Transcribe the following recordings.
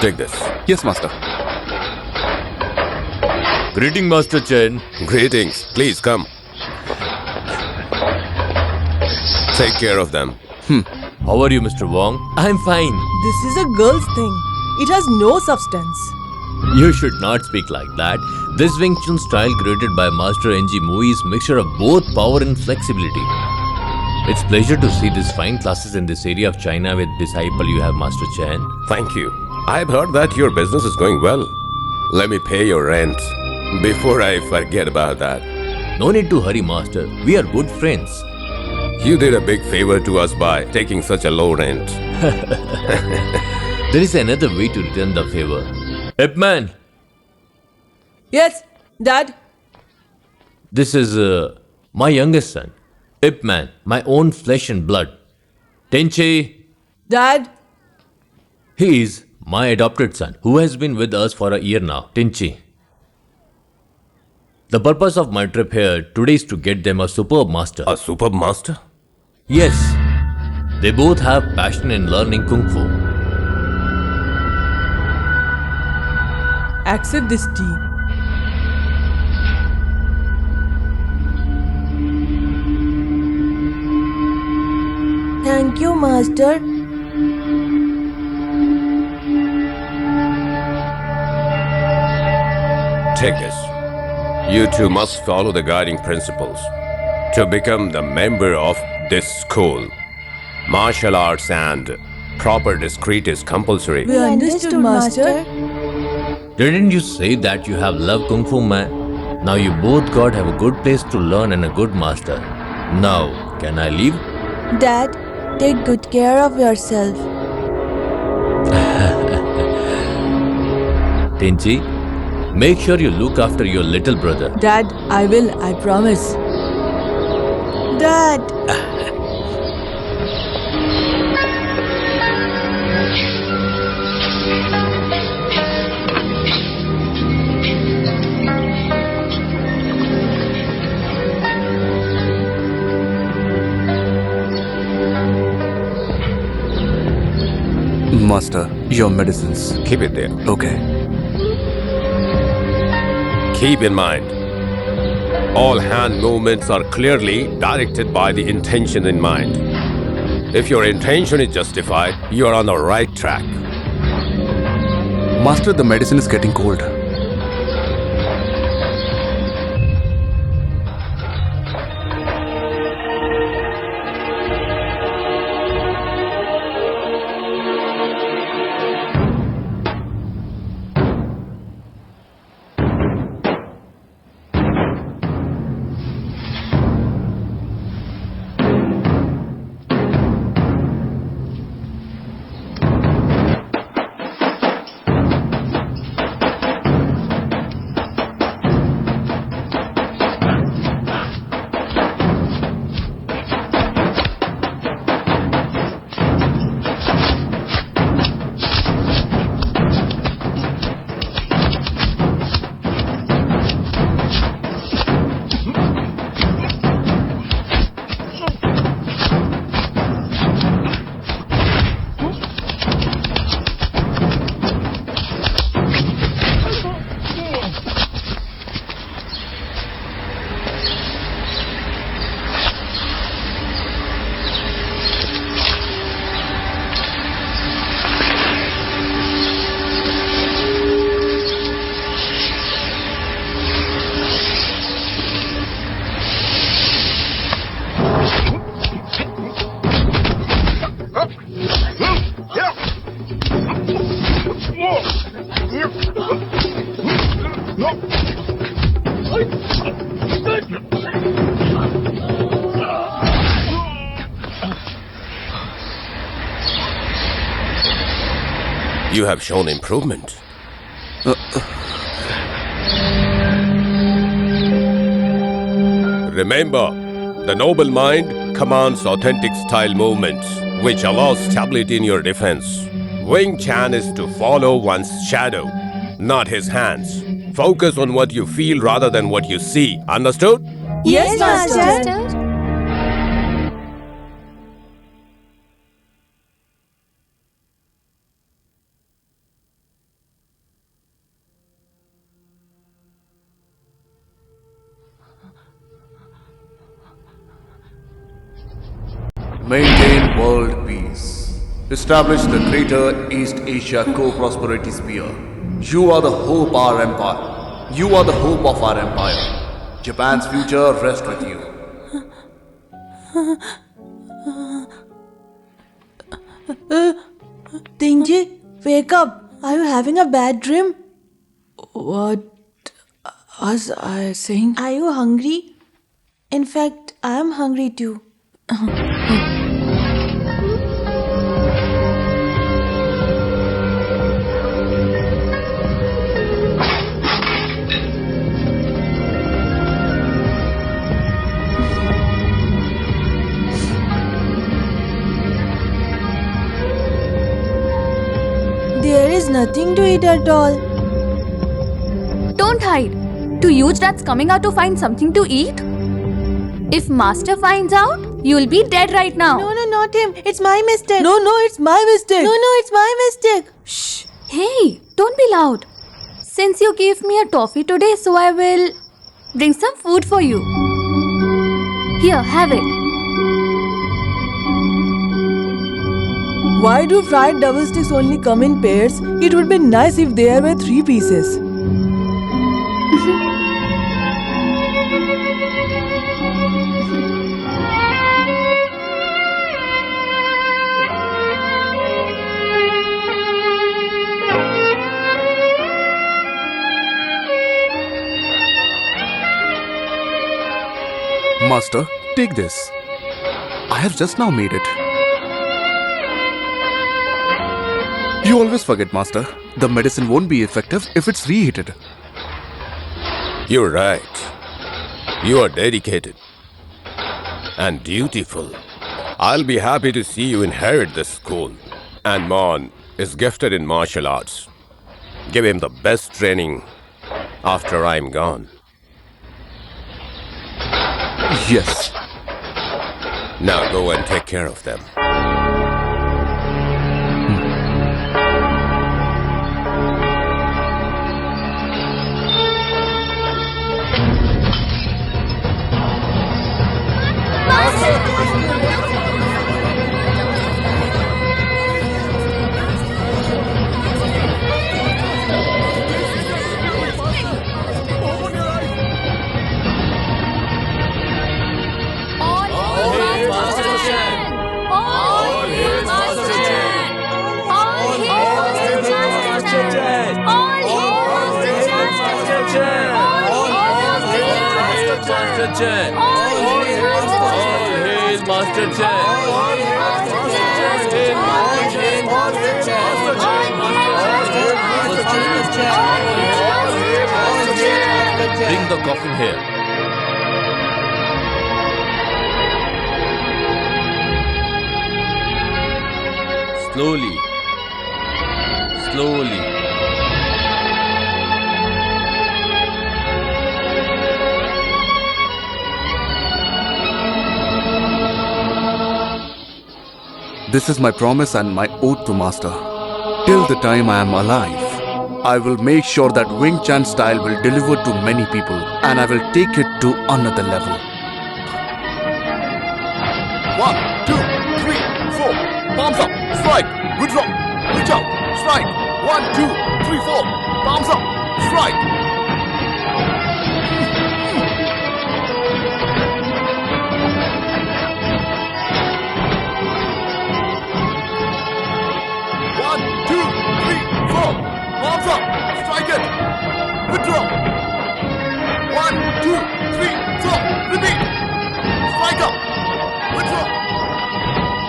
Take this. Yes, master. Greeting, Master Chen. Greetings. Please come. Take care of them. How are you, Mr. Huang? I'm fine. This is a girl's thing. It has no substance. You should not speak like that. This Wing Chun style created by Master Ng Mui is mixture of both power and flexibility. It's pleasure to see these fine classes in this area of China with disciple you have, Master Chen. Thank you. I've heard that your business is going well. Let me pay your rent before I forget about that. No need to hurry, Master. We are good friends. You did a big favor to us by taking such a low rent. There is another way to return the favor. Ip Man, Yes, Dad. this is my youngest son. Ip Man, my own flesh and blood. Tenchi, Dad. he is my adopted son who has been with us for a year now. Tenchi. The purpose of my trip here today is to get them a superb master. A superb master? Yes, they both have passion in learning Kung Fu. Accept this tea. Thank you, Master. Take this. You two must follow the guiding principles to become the member of this school. Martial arts and proper discreet is compulsory. We understood, Master. Didn't you say that you have loved Kung Fu, man? Now you both got have a good place to learn and a good master. Now, can I leave? Dad, take good care of yourself. Tenchi, make sure you look after your little brother. Dad, I will, I promise. Dad! Master, your medicines. Keep it there. Okay. Keep in mind, all hand movements are clearly directed by the intention in mind. If your intention is justified, you are on the right track. Master, the medicine is getting cold. You have shown improvement. Remember, the noble mind commands authentic style movements, which allows stability in your defense. Wing Chun is to follow one's shadow, not his hands. Focus on what you feel rather than what you see. Understood? Yes, Master. Maintain world peace. Establish the Greater East Asia Co-Prosperity Sphere. You are the hope of our empire. You are the hope of our empire. Japan's future rests with you. Tingji, wake up. Are you having a bad dream? What was I saying? Are you hungry? In fact, I am hungry too. There is nothing to eat at all. Don't hide. Two huge rats coming out to find something to eat? If Master finds out, you'll be dead right now. No, not him. It's my mistake. No, it's my mistake. No, it's my mistake. Shh. Hey, don't be loud. Since you gave me a toffee today, so I will bring some food for you. Here, have it. Why do fried double sticks only come in pairs? It would be nice if there were 3 pieces. Master, take this. I have just now made it. You always forget, Master. The medicine won't be effective if it's reheated. You're right. You are dedicated and dutiful. I'll be happy to see you inherit this school. And Mon is gifted in martial arts. Give him the best training after I'm gone. Yes. Now go and take care of them. Bring the coffin here. Slowly. This is my promise and my oath to Master. Till the time I am alive, I will make sure that Wing Chun style will deliver to many people and I will take it to another level. 1, 2, 3, 4. Palms up. Strike. Withdraw. Reach out. Strike. 1, 2, 3, 4. Palms up. Strike. Palms up. Strike it. Withdraw. 1, 2, 3, 4. Repeat. Strike up. Withdraw.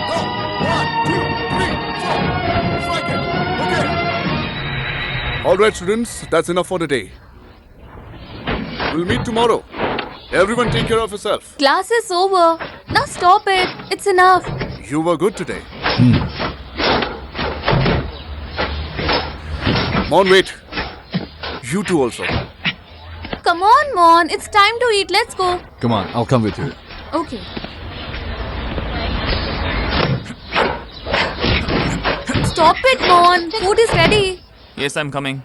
Go. 1, 2, 3, 4. Strike it. Okay. All right, students. That's enough for the day. We'll meet tomorrow. Everyone take care of yourself. Class is over. Now stop it. It's enough. You were good today. Mon, wait. You two also. Come on, Mon. It's time to eat. Let's go. Come on, I'll come with you. Okay. Stop it, Mon. Food is ready. Yes, I'm coming.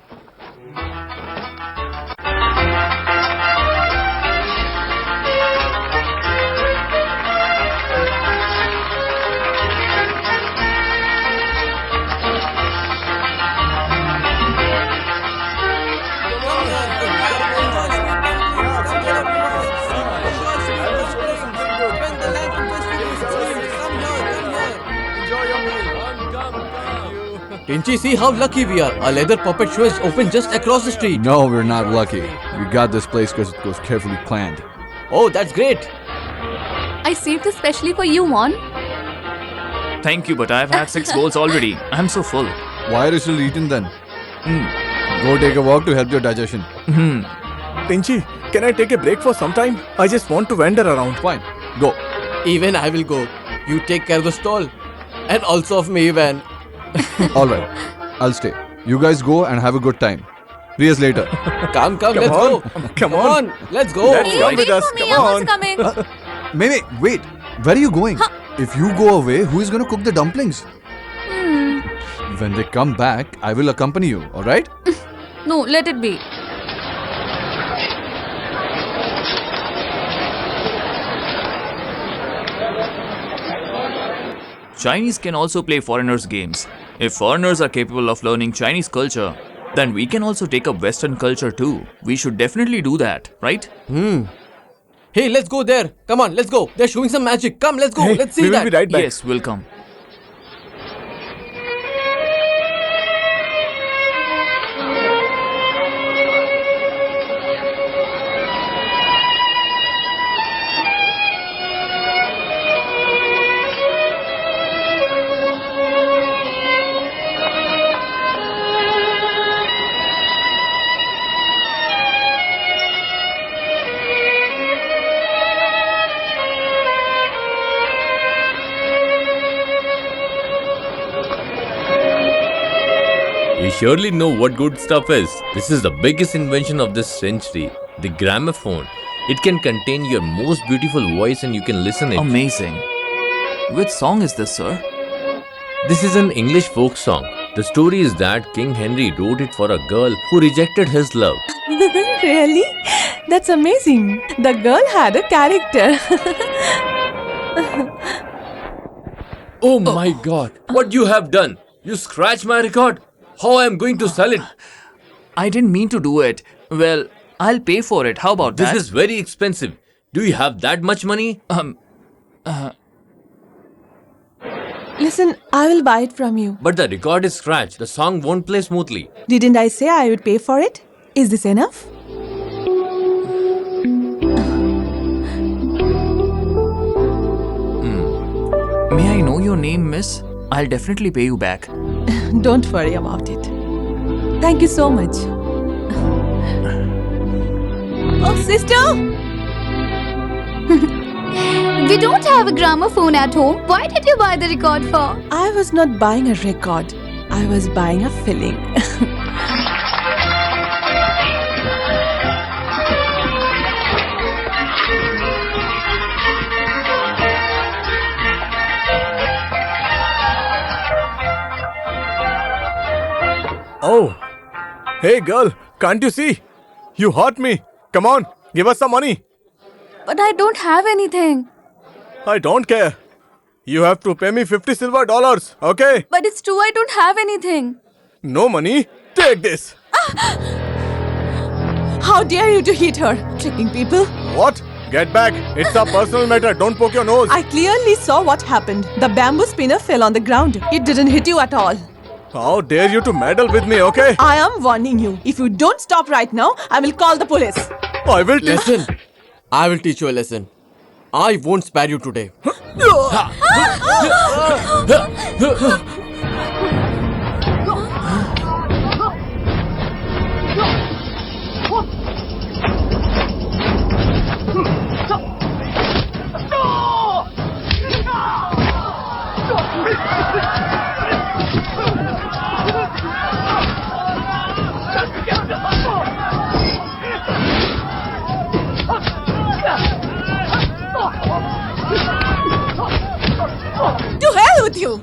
Tinchi, see how lucky we are. A leather puppet show is open just across the street. No, we're not lucky. We got this place because it was carefully planned. Oh, that's great. I saved this specially for you, Mon. Thank you, but I've had 6 bowls already. I'm so full. Why are you still eating then? Go take a walk to help your digestion. Tinchi, can I take a break for some time? I just want to wander around. Fine, go. Even I will go. You take care of the stall. And also of me, Yuen. Alright, I'll stay. You guys go and have a good time. See us later. Come, let's on. go. Come on. Let's go. Let's come with us. For me, Come I'm on. also coming. Wait. Where are you going? If you go away, who is going to cook the dumplings? When they come back, I will accompany you, alright? No, let it be. Chinese can also play foreigners' games. If foreigners are capable of learning Chinese culture, then we can also take up Western culture too. We should definitely do that, right? Hey, let's go there. Come on, let's go. They're showing some magic. Come, let's go. Hey, Let's see we will that. be right back. Yes, we'll come. You surely know what good stuff is. This is the biggest invention of this century. The gramophone. It can contain your most beautiful voice and you can listen it. Amazing. Which song is this, sir? This is an English folk song. The story is that King Henry wrote it for a girl who rejected his love. Really? That's amazing. The girl had a character. Oh my god, what you have done? You scratched my record? How I am going to sell it? I didn't mean to do it. Well, I'll pay for it. How about This that? is very expensive. Do you have that much money? Listen, I will buy it from you. But the record is scratched. The song won't play smoothly. Didn't I say I would pay for it? Is this enough? May I know your name, miss? I'll definitely pay you back. Don't worry about it. Thank you so much. Oh, sister! We don't have a gramophone at home. Why did you buy the record for? I was not buying a record. I was buying a filling. Oh. Hey girl, can't you see? You hurt me. Come on, give us some money. But I don't have anything. I don't care. You have to pay me 50 silver dollars, okay? But it's true, I don't have anything. No money? Take this. How dare you to hit her? Tricking people. What? Get back. It's a personal matter. Don't poke your nose. I clearly saw what happened. The bamboo spinner fell on the ground. It didn't hit you at all. How dare you to meddle with me, okay? I am warning you. If you don't stop right now, I will call the police. I will Listen, I will teach you a lesson. I won't spare you today. To hell with you!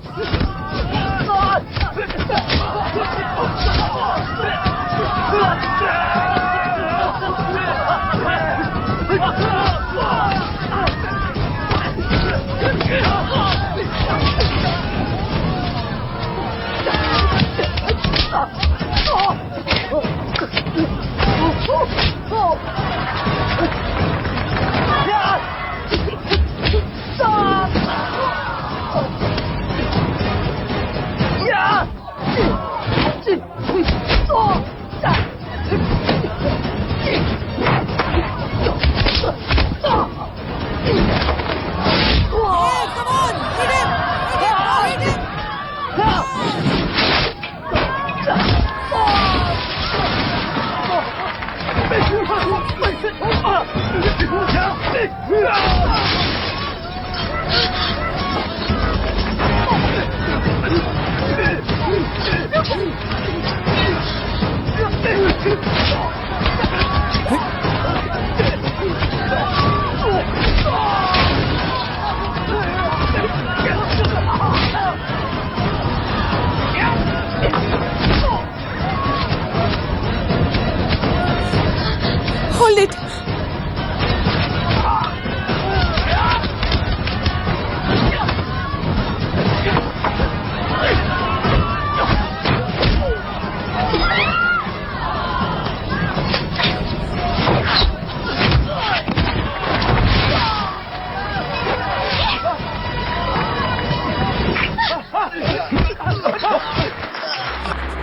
Hold it!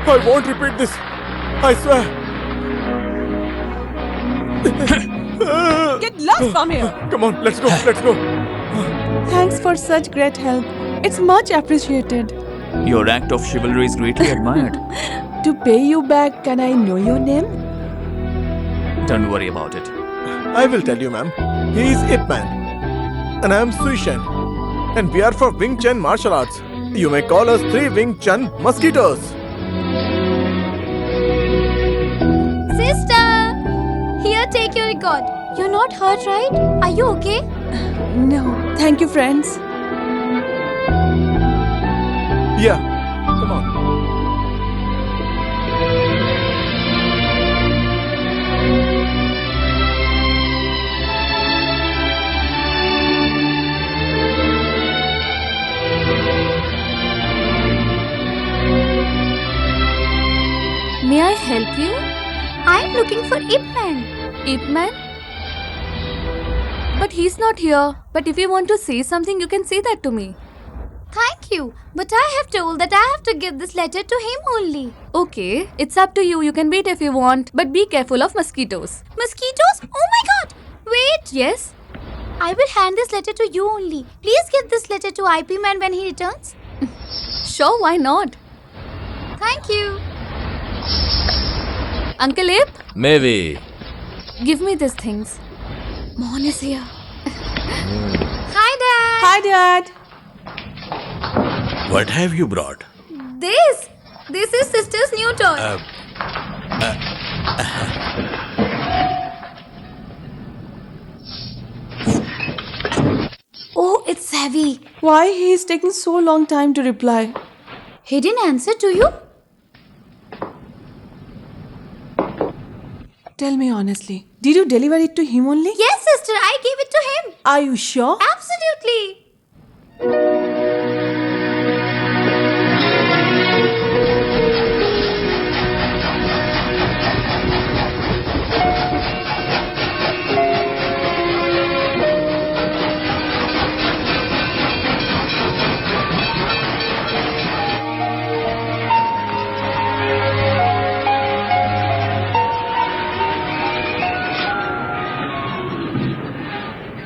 I won't repeat this. I swear. Get lost from here! Come on, let's go. Let's go. Thanks for such great help. It's much appreciated. Your act of chivalry is greatly admired. To pay you back, can I know your name? Don't worry about it. I will tell you, ma'am. He is Ip Man. And I am Sui Shen. And we are for Wing Chun martial arts. You may call us 3 Wing Chun mosquitoes. Sister! Here, take your record. You're not hurt, right? Are you okay? No. Thank you, friends. Yeah. Come on. May I help you? I'm looking for Ip Man. Ip Man? But he's not here. But if you want to say something, you can say that to me. Thank you. But I have told that I have to give this letter to him only. Okay, it's up to you. You can wait if you want. But be careful of mosquitoes. Mosquitoes? Oh my god! Wait! Yes? I will hand this letter to you only. Please give this letter to IP Man when he returns. Sure, why not? Thank you. Uncle Ip? Maybe. Give me these things. Mon is here. Hi, Dad. Hi, Dad. What have you brought? This is sister's new toy. Oh, it's heavy. Why he is taking so long time to reply? He didn't answer to you? Tell me honestly, did you deliver it to him only? Yes, sister, I gave it to him. Are you sure? Absolutely.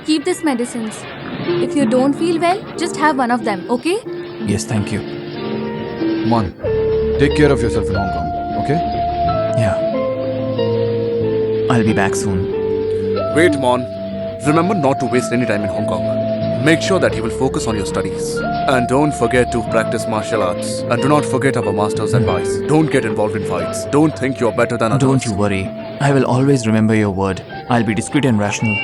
Keep these medicines. If you don't feel well, just have one of them, okay? Yes, thank you. Mon, take care of yourself in Hong Kong, okay? Yeah. I'll be back soon. Wait, Mon. Remember not to waste any time in Hong Kong. Make sure that you will focus on your studies. And don't forget to practice martial arts. And do not forget our master's advice. Don't get involved in fights. Don't think you're better than others. Don't you worry. I will always remember your word. I'll be discreet and rational.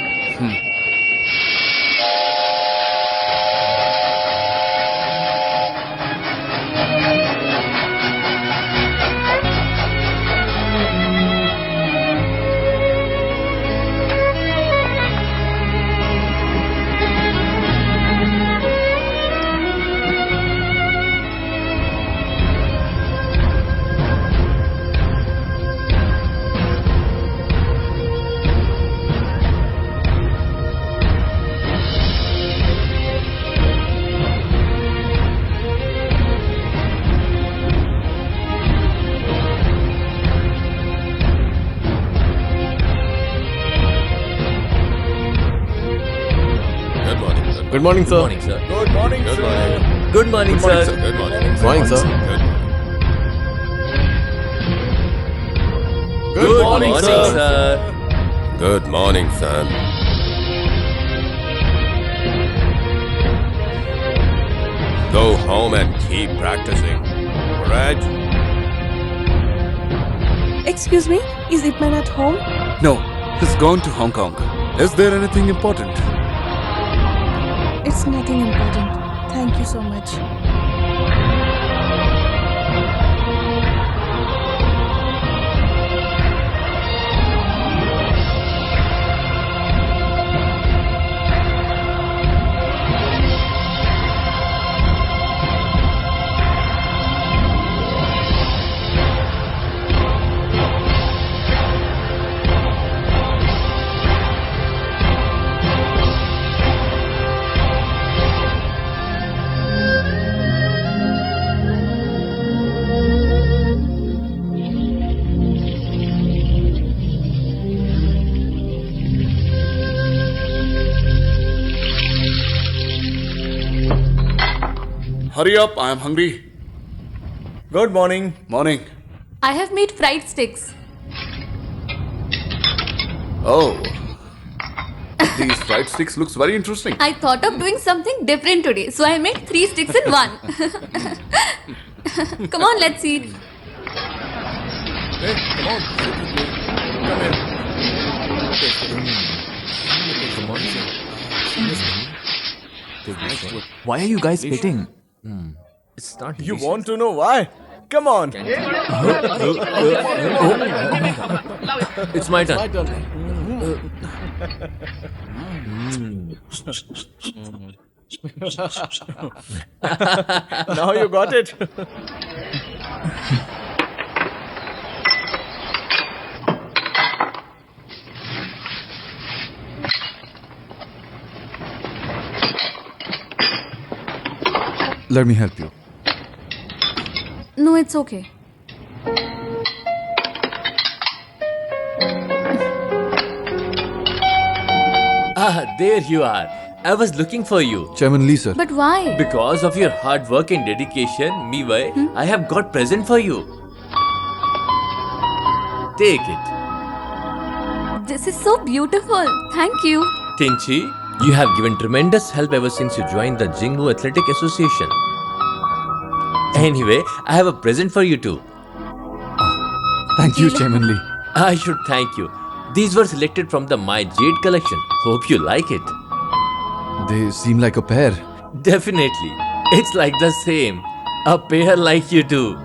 Good morning, sir. Good morning, Good sir. morning. Good morning, sir. Good morning. Good morning, sir. Good morning. Good morning, sir. Good morning, son. home and keep practicing. Reg? Excuse me, is Ip Man at home? No, he's gone to Hong Kong. Is there anything important? It's nothing important. Thank you so much. Hurry up, I am hungry. Good morning. Morning. I have made fried sticks. Oh. These fried sticks looks very interesting. I thought of doing something different today, so I made 3 sticks in one. Come on, let's eat. Hey, come on. Sit with me. Come here. Come on, sir. Why are you guys spitting? It's not You delicious. want to know why? Come on. It's my turn. My turn. Now you got it. Let me help you. No, it's okay. Ah, there you are. I was looking for you. Chairman Lee, sir. But why? Because of your hard work and dedication, Miwai, I have got present for you. Take it. This is so beautiful. Thank you. Tinchi, you have given tremendous help ever since you joined the Jingwu Athletic Association. Anyway, I have a present for you too. Thank you, Chairman Lee. I should thank you. These were selected from the My Jade collection. Hope you like it. They seem like a pair. Definitely. It's like the same. A pair like you do.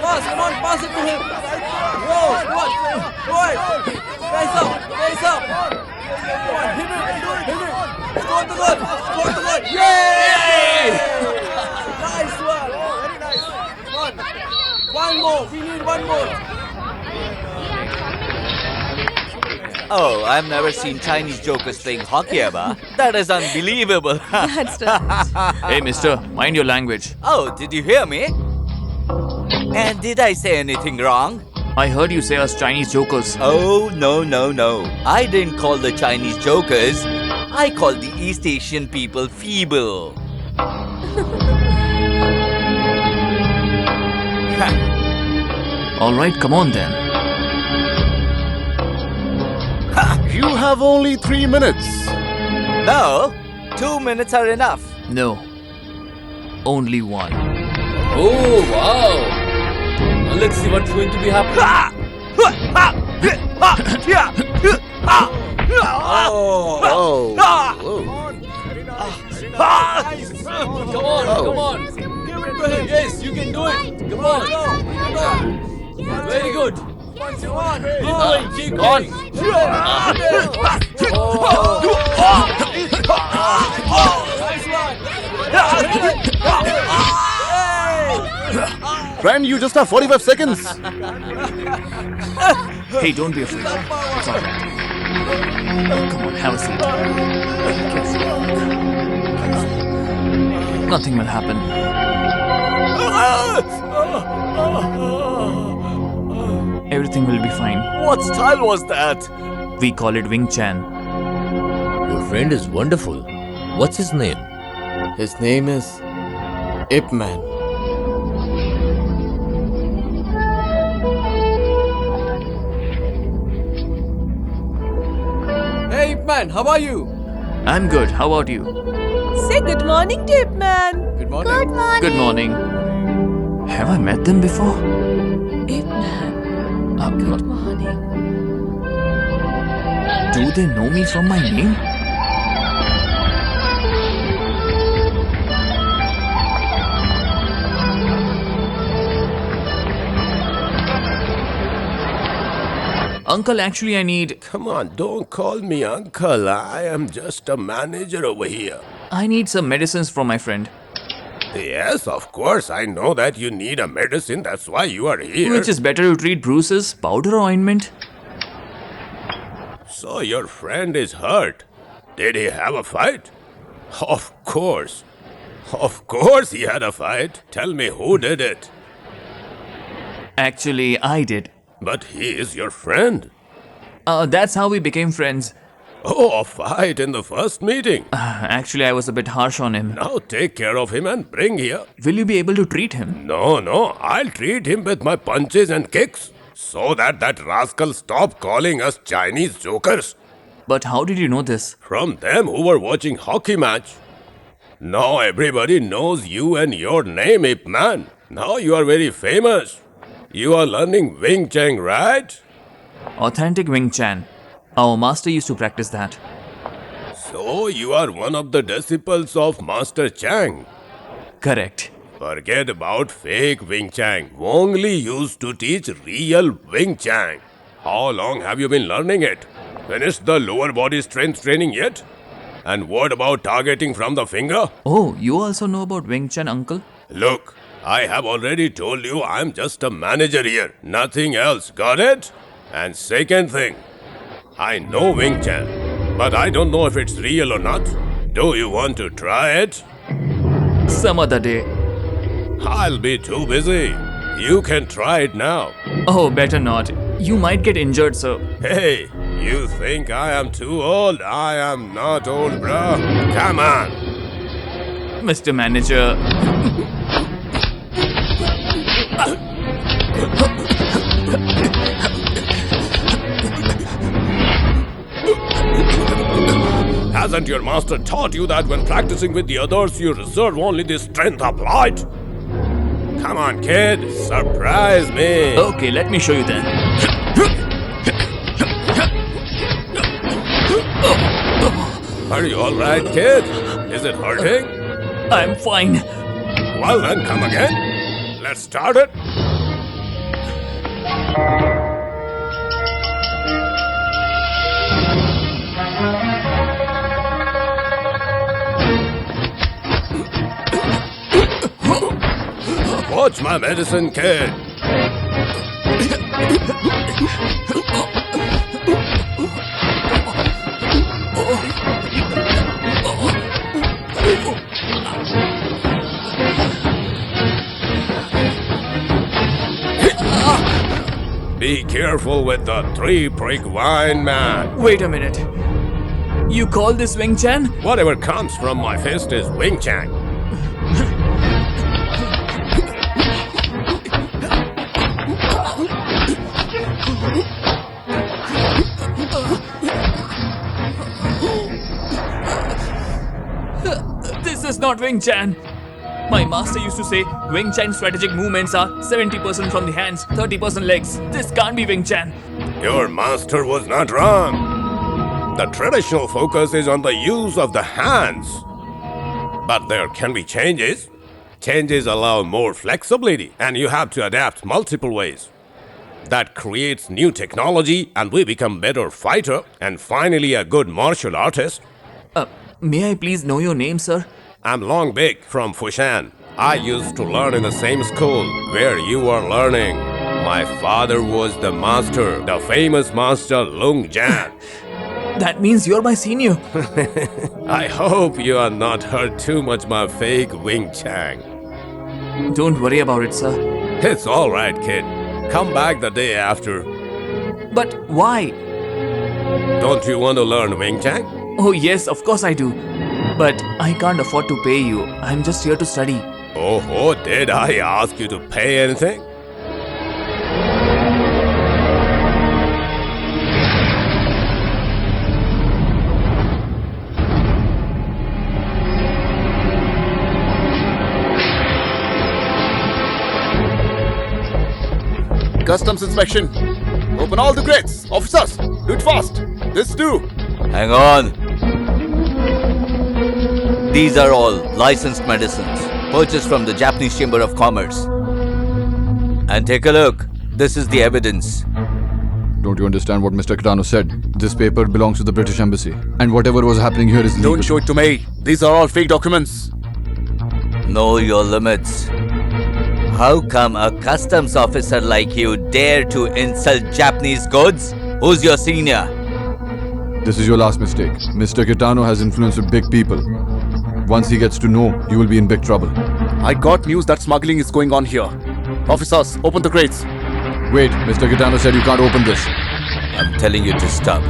Pass, come on, pass it to him. Whoa, come on. Boy, rise up. Come on, hit it. Score the goal. Yay! Nice one. Very nice. Come on. One more, we need one more. Oh, I've never seen Chinese jokers playing hockey ever. That is unbelievable. That's right. Hey, mister, mind your language. Oh, did you hear me? And did I say anything wrong? I heard you say us Chinese jokers. Oh, no. I didn't call the Chinese jokers. I called the East Asian people feeble. Alright, come on then. You have only 3 minutes. No, 2 minutes are enough. No. Only one. Oh, wow. Now let's see what's going to be happening. Oh. Come on. Yes, you can do it. Come on. Very good. Keep going. Friend, you just have 45 seconds. Hey, don't be afraid. It's alright. Come on, have a seat. Nothing will happen. Everything will be fine. What style was that? We call it Wing Chun. Your friend is wonderful. What's his name? His name is Ip Man. Man, how are you? I'm good. How about you? Say good morning to Ip Man. Good morning. Good morning. Have I met them before? Ip Man. Good morning. Do they know me from my name? Uncle, actually, I need. Come on, don't call me uncle. I am just a manager over here. I need some medicines from my friend. Yes, of course. I know that you need a medicine. That's why you are here. Which is better to treat bruises, powder or ointment? So your friend is hurt. Did he have a fight? Of course. Of course he had a fight. Tell me who did it. Actually, I did. But he is your friend. That's how we became friends. Oh, a fight in the first meeting. Actually, I was a bit harsh on him. Now take care of him and bring here. Will you be able to treat him? No, I'll treat him with my punches and kicks. So that rascal stop calling us Chinese jokers. But how did you know this? From them who were watching hockey match. Now everybody knows you and your name, Ip Man. Now you are very famous. You are learning Wing Chun, right? Authentic Wing Chun. Our master used to practice that. So you are one of the disciples of Master Chang. Correct. Forget about fake Wing Chun. Wong Li used to teach real Wing Chun. How long have you been learning it? Finished the lower body strength training yet? And what about targeting from the finger? Oh, you also know about Wing Chun, uncle? Look, I have already told you I'm just a manager here. Nothing else, got it? And second thing, I know Wing Chun, but I don't know if it's real or not. Do you want to try it? Some other day. I'll be too busy. You can try it now. Oh, better not. You might get injured, sir. Hey, you think I am too old? I am not old, bruh. Come on. Mr. Manager. Hasn't your master taught you that when practicing with the others, you reserve only the strength applied? Come on, kid. Surprise me. Okay, let me show you then. Are you alright, kid? Is it hurting? I'm fine. Well then, come again. Let's start it. Watch my medicine, kid. Be careful with the three-prick wine, man. Wait a minute. You call this Wing Chun? Whatever comes from my fist is Wing Chun. This is not Wing Chun. My master used to say Wing Chun strategic movements are 70% from the hands, 30% legs. This can't be Wing Chun. Your master was not wrong. The traditional focus is on the use of the hands. But there can be changes. Changes allow more flexibility, and you have to adapt multiple ways. That creates new technology, and we become better fighter, and finally a good martial artist. May I please know your name, sir? I'm Long Big from Fushan. I used to learn in the same school where you are learning. My father was the master, the famous master Lung Jan. That means you're my senior. I hope you are not hurt too much my fake Wing Chun. Don't worry about it, sir. It's alright, kid. Come back the day after. But why? Don't you want to learn Wing Chun? Oh yes, of course I do. But I can't afford to pay you. I'm just here to study. Oh, did I ask you to pay anything? customs inspection. Open all the crates. Officers, do it fast. This too. Hang on. These are all licensed medicines purchased from the Japanese Chamber of Commerce. And take a look. This is the evidence. Don't you understand what Mr. Kitano said? This paper belongs to the British Embassy. And whatever was happening here is legal. Don't show it to me. These are all fake documents. Know your limits. How come a customs officer like you dare to insult Japanese goods? Who's your senior? This is your last mistake. Mr. Kitano has influence with big people. Once he gets to know, you will be in big trouble. I got news that smuggling is going on here. Officers, open the crates. Wait, Mr. Kitano said you can't open this. I'm telling you to stop.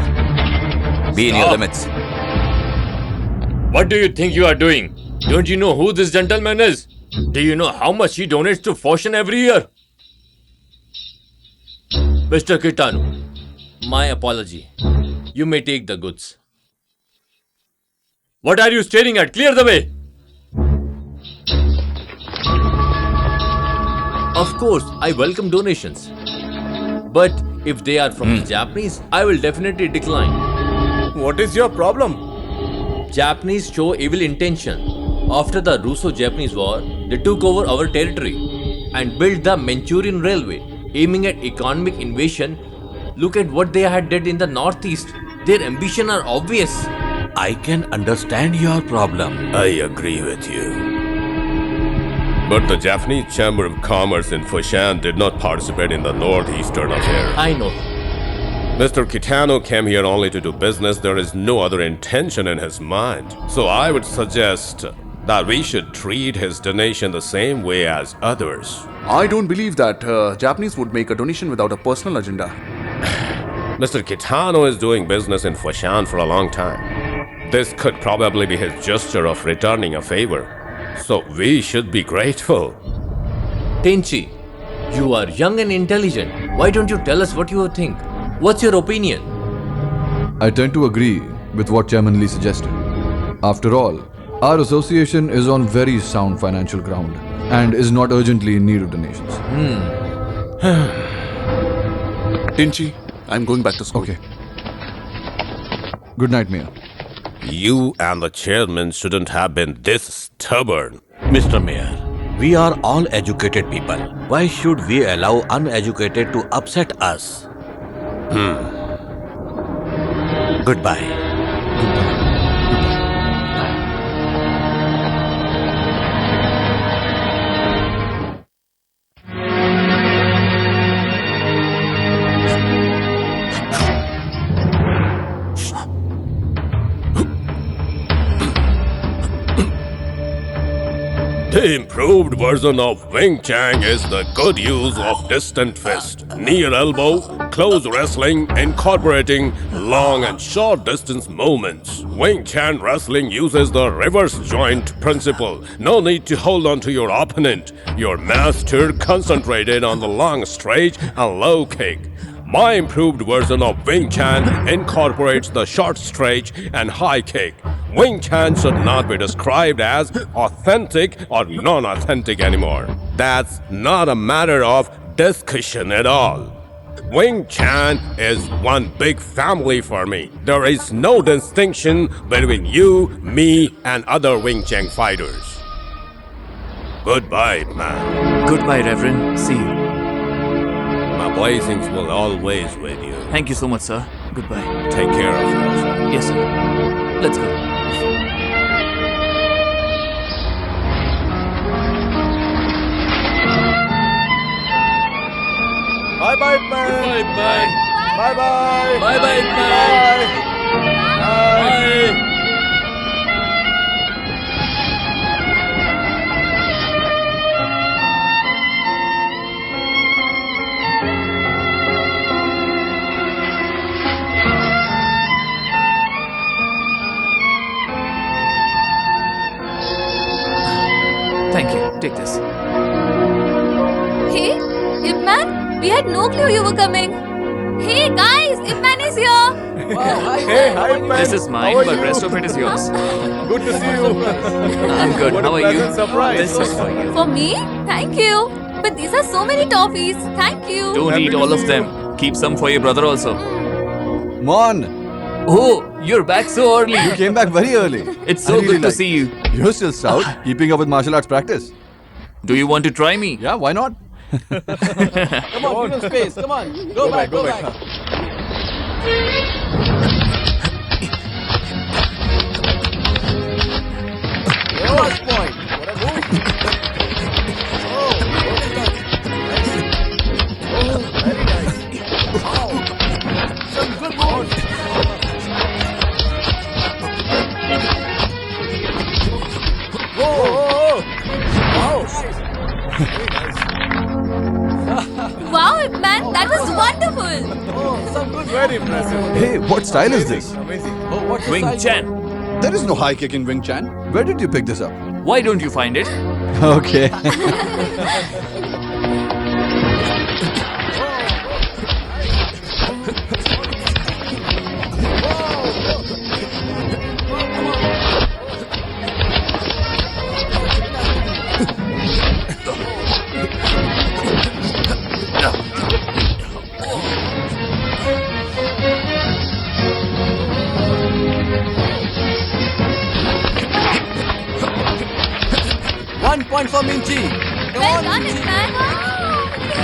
Be in your limits. What do you think you are doing? Don't you know who this gentleman is? Do you know how much he donates to Fashion every year? Mr. Kitano, my apology. You may take the goods. What are you staring at? Clear the way! Of course, I welcome donations. But if they are from the Japanese, I will definitely decline. What is your problem? Japanese show evil intention. After the Russo-Japanese War, they took over our territory and built the Manchurian Railway, aiming at economic invasion. Look at what they had did in the northeast. Their ambition are obvious. I can understand your problem. I agree with you. But the Japanese Chamber of Commerce in Fushan did not participate in the northeastern affair. I know. Mr. Kitano came here only to do business. There is no other intention in his mind. So I would suggest that we should treat his donation the same way as others. I don't believe that Japanese would make a donation without a personal agenda. Mr. Kitano is doing business in Fushan for a long time. This could probably be his gesture of returning a favor. So we should be grateful. Tenchi, you are young and intelligent. Why don't you tell us what you think? What's your opinion? I tend to agree with what Chairman Lee suggested. After all, our association is on very sound financial ground and is not urgently in need of donations. Tinchi, I'm going back to school. Okay. Good night, Mayor. You and the chairman shouldn't have been this stubborn. Mr. Mayor, we are all educated people. Why should we allow uneducated to upset us? Goodbye. The improved version of Wing Chun is the good use of distant fist, near elbow, close wrestling, incorporating long and short distance movements. Wing Chun wrestling uses the reverse joint principle. No need to hold on to your opponent. Your master concentrated on the long stretch and low kick. My improved version of Wing Chun incorporates the short stretch and high kick. Wing Chun should not be described as authentic or non-authentic anymore. That's not a matter of discussion at all. Wing Chun is one big family for me. There is no distinction between you, me, and other Wing Chun fighters. Goodbye, man. Goodbye, Reverend. See you. My blessings will always with you. Thank you so much, sir. Goodbye. Take care of yourself. Yes, sir. Let's go. Bye-bye, man. Bye-bye. Bye-bye. Bye-bye, man. Bye. Thank you. Take this. Hey, Ip Man, we had no clue you were coming. Hey guys, Ip Man is here. Hey, hi, man. This is mine, How are but you? rest of it is yours. Good to see you. I'm good. What How a are you? pleasant surprise. This is for you. For me? Thank you. But these are so many toffees. Thank you. Don't eat all of them. Keep some for your brother also. Mon, Oh, you're back so early. you came back very early. It's so I really good to like see you. You're still stout, keeping up with martial arts practice. Do you want to try me? Yeah, why not? Come on, give him space. Come on. Go back. Last point. What a move. Oh, very nice. Wow. Some good moves. Whoa. Wow. Wow, man, that was wonderful. Oh, some good. Very impressive. Hey, what style is this? Amazing. Oh, what's the Wing size? Chun. There is no high kick in Wing Chun. Where did you pick this up? Why don't you find it? Okay. One point for Minchi. Come Well on, done, Minchi. man.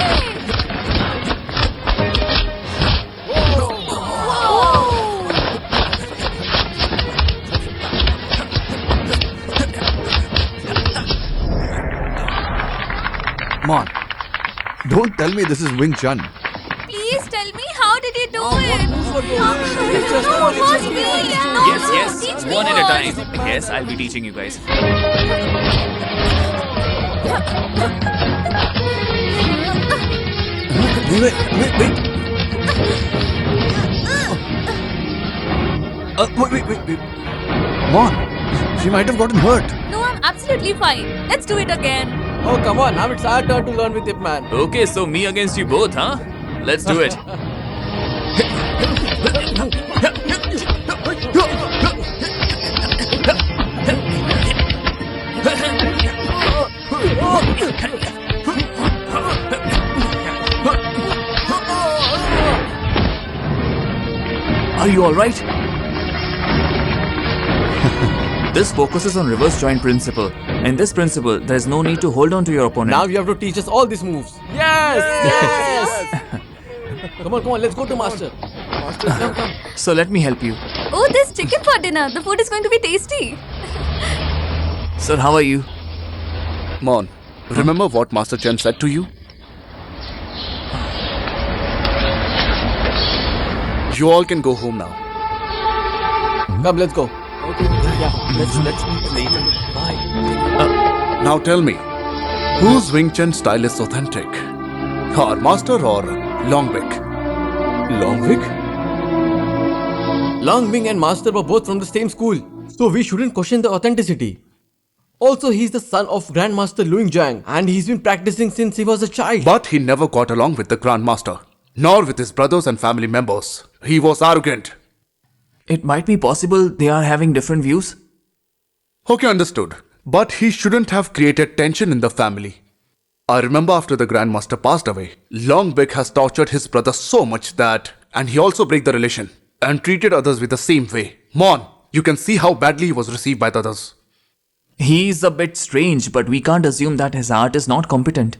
Mon, don't tell me this is Wing Chun. Please tell me, how did you do it? Just come on, Watch Minchi. me. Yes, Teach me one at a first. time. Yes, I'll be teaching you guys. Wait. Wait. Mon, she might have gotten hurt. No, I'm absolutely fine. Let's do it again. Oh, come on. Now it's our turn to learn with Ip Man. Okay, so me against you both, huh? Let's do it. Are you alright? This focuses on reverse joint principle. In this principle, there is no need to hold on to your opponent. Now you have to teach us all these moves. Yes! Come on. Let's go to Master. Master, come. So let me help you. Oh, there's chicken for dinner. The food is going to be tasty. Sir, how are you? Mon, remember what Master Chen said to you? You all can go home now. Come, let's go. Okay. Yeah, let's meet later. Bye. Now tell me, whose Wing Chun style is authentic? Our master or Longwick? Longwick? Long Wing and Master were both from the same school, so we shouldn't question the authenticity. Also, he's the son of Grandmaster Luing Jiang, and he's been practicing since he was a child. But he never got along with the Grandmaster, nor with his brothers and family members. He was arrogant. It might be possible they are having different views. Okay, understood. But he shouldn't have created tension in the family. I remember after the Grandmaster passed away, Longwick has tortured his brother so much that, and he also break the relation and treated others with the same way. Mon, you can see how badly he was received by the others. He's a bit strange, but we can't assume that his art is not competent.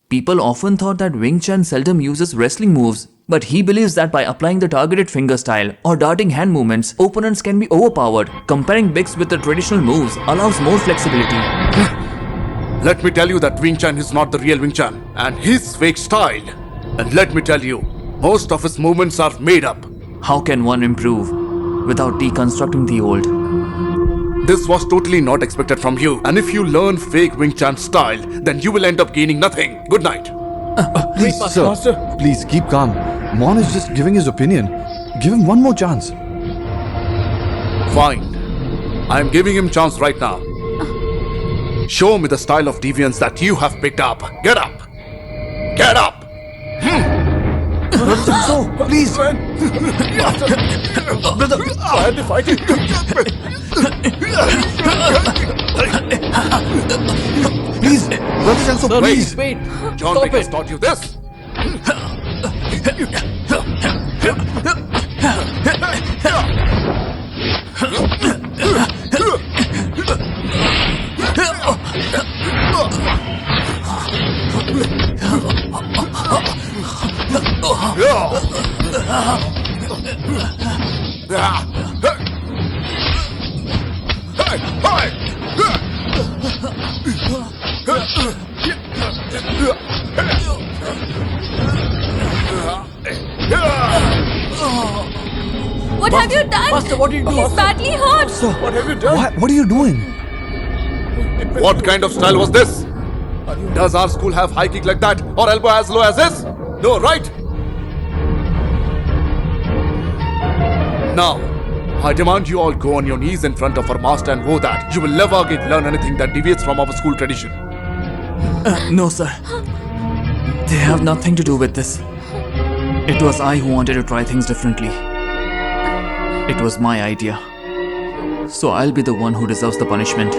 People often thought that Wing Chun seldom uses wrestling moves, but he believes that by applying the targeted finger style or darting hand movements, opponents can be overpowered. Comparing bigs with the traditional moves allows more flexibility. Let me tell you that Wing Chun is not the real Wing Chun, and his fake style. And let me tell you, most of his movements are made up. How can one improve without deconstructing the old? This was totally not expected from you, and if you learn fake Wing Chun style, then you will end up gaining nothing. Good night. Please, sir. Please keep calm. Mon is just giving his opinion. Give him one more chance. Fine. I am giving him chance right now. Show me the style of deviance that you have picked up. Get up! Get up! So, please. Brother, why are they fighting? Please, brother. position, so please. Wait. John Stop Wick has it. taught you this. What have you done? Master, what did you do? He's badly hurt. What have you done? What are you doing? What kind of style was this? Does our school have high kick like that or elbow as low as this? No, right? Now, I demand you all go on your knees in front of our master and vow that you will never again learn anything that deviates from our school tradition. No, sir. They have nothing to do with this. It was I who wanted to try things differently. It was my idea. So I'll be the one who deserves the punishment.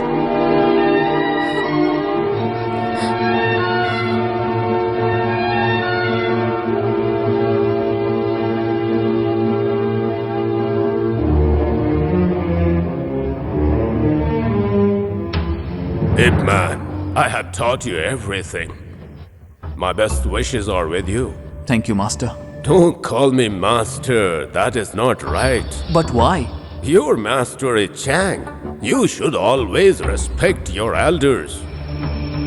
Ip Man, I have taught you everything. My best wishes are with you. Thank you, Master. Don't call me master, that is not right. But why? Your master is Chang. You should always respect your elders.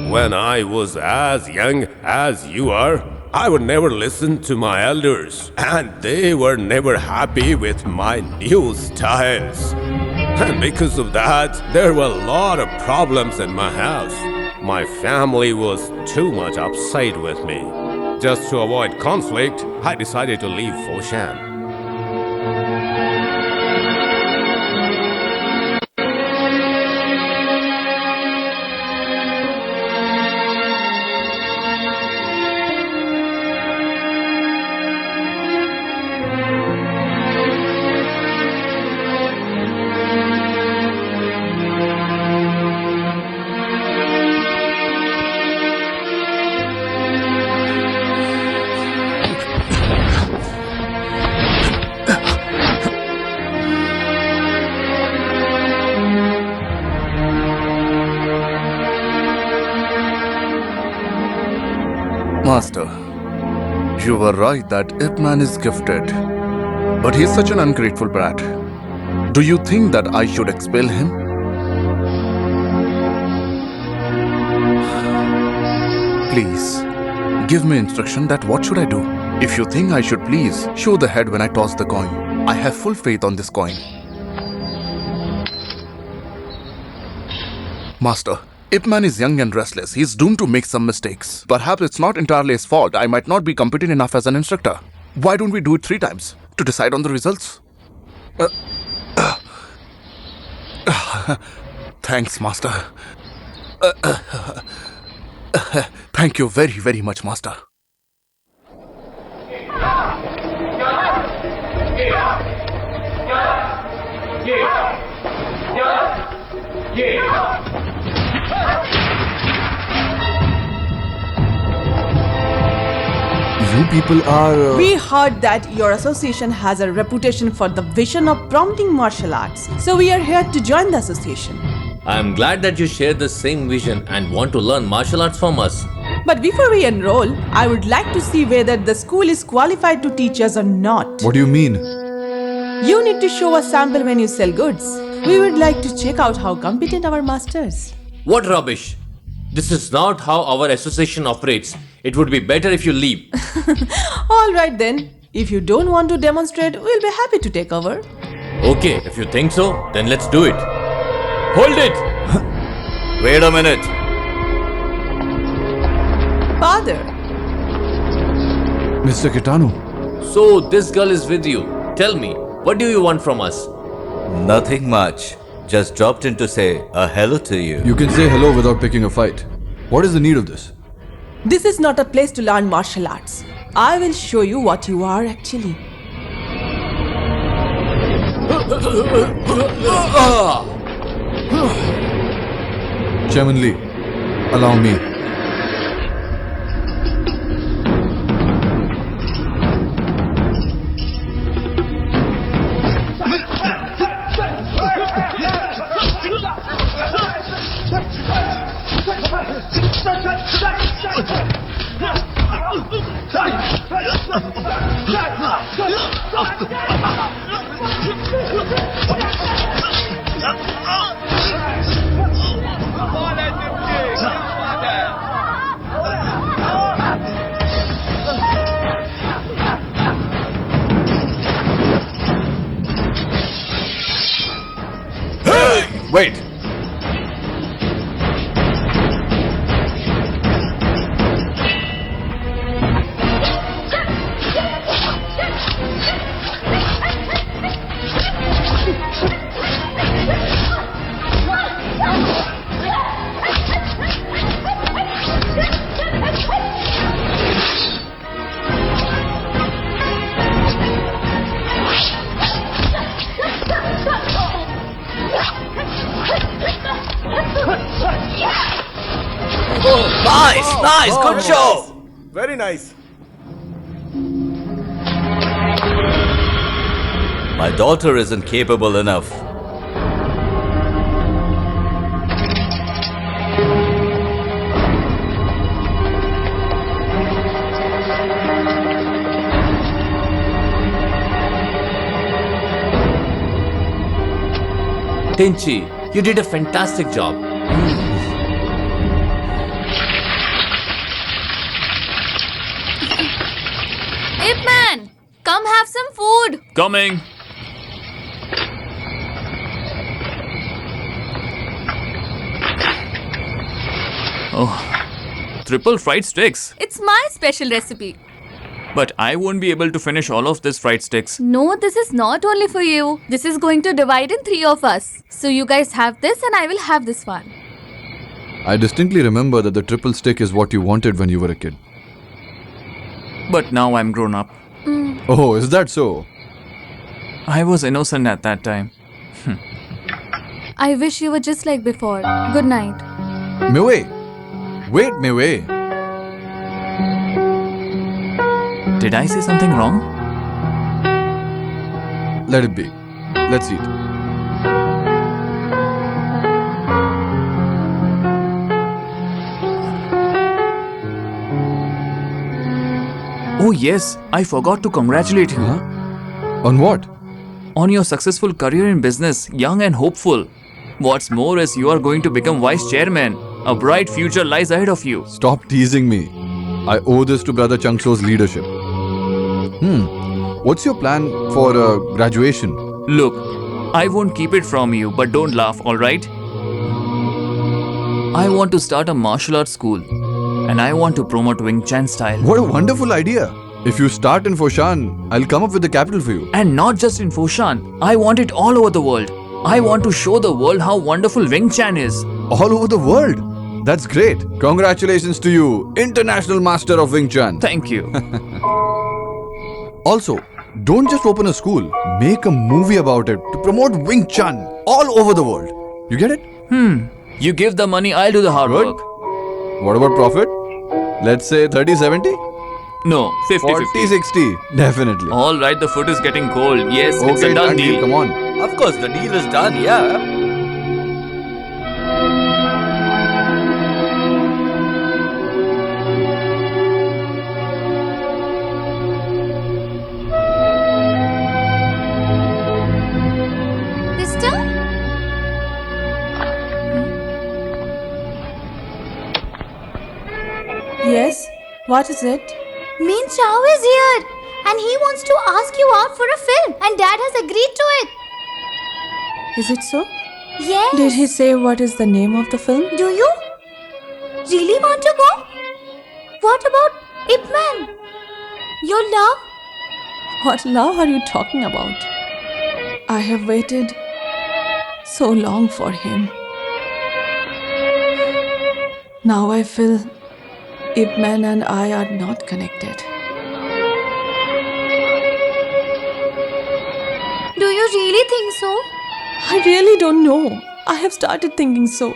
When I was as young as you are, I would never listen to my elders, and they were never happy with my new styles. And because of that, there were a lot of problems in my house. My family was too much upset with me. Just to avoid conflict, I decided to leave Foshan. Master, you were right that Ip Man is gifted, but he is such an ungrateful brat. Do you think that I should expel him? Please, give me instruction that what should I do? If you think I should, please show the head when I toss the coin. I have full faith on this coin. Master, Ip Man is young and restless. He is doomed to make some mistakes. Perhaps it's not entirely his fault. I might not be competent enough as an instructor. Why don't we do it 3 times to decide on the results? Thanks, Master. Thank you very, very much, Master. You people are. We heard that your association has a reputation for the vision of prompting martial arts. So we are here to join the association. I am glad that you share the same vision and want to learn martial arts from us. But before we enroll, I would like to see whether the school is qualified to teach us or not. What do you mean? You need to show a sample when you sell goods. We would like to check out how competent our masters. What rubbish! This is not how our association operates. It would be better if you leave. Alright then, if you don't want to demonstrate, we'll be happy to take over. Okay, if you think so, then let's do it. Hold it! Wait a minute. Father. Mr. Kitano. So, this girl is with you. Tell me, what do you want from us? Nothing much. Just dropped in to say a hello to you. You can say hello without picking a fight. What is the need of this? This is not a place to learn martial arts. I will show you what you are actually. Chairman Lee, allow me. Wait! Nice, good show. Very nice. My daughter isn't capable enough. Tinchi, you did a fantastic job. Ip Man, come have some food. Coming. Oh, triple fried sticks. It's my special recipe. But I won't be able to finish all of this fried sticks. No, this is not only for you. This is going to divide in 3 of us. So you guys have this and I will have this one. I distinctly remember that the triple stick is what you wanted when you were a kid. But now I'm grown up. Oh, is that so? I was innocent at that time. I wish you were just like before. Good night. Miwei! Wait, Miwei! Did I say something wrong? Let it be. Let's eat. Oh yes, I forgot to congratulate you. Huh? On what? On your successful career in business, young and hopeful. What's more is you are going to become vice chairman. A bright future lies ahead of you. Stop teasing me. I owe this to Brother Changsho's leadership. What's your plan for graduation? Look, I won't keep it from you, but don't laugh, alright? I want to start a martial arts school. And I want to promote Wing Chun style. What a wonderful idea! If you start in Foshan, I'll come up with the capital for you. And not just in Foshan. I want it all over the world. I want to show the world how wonderful Wing Chun is. All over the world? That's great. Congratulations to you, International Master of Wing Chun. Thank you. Also, don't just open a school. Make a movie about it to promote Wing Chun all over the world. You get it? You give the money, I'll do the hard Good. work. What about profit? Let's say 30-70? No, 50-50. 40-60. Definitely. Alright, the foot is getting cold. Yes, it's a Okay, done deal. Come on. Of course, the deal is done, yeah. Sister? Yes? What is it? Min Chao is here and he wants to ask you out for a film and Dad has agreed to it. Is it so? Yes. Did he say what is the name of the film? Do you really want to go? What about Ip Man? Your love? What love are you talking about? I have waited so long for him. Now I feel Ip Man and I are not connected. Do you really think so? I really don't know. I have started thinking so.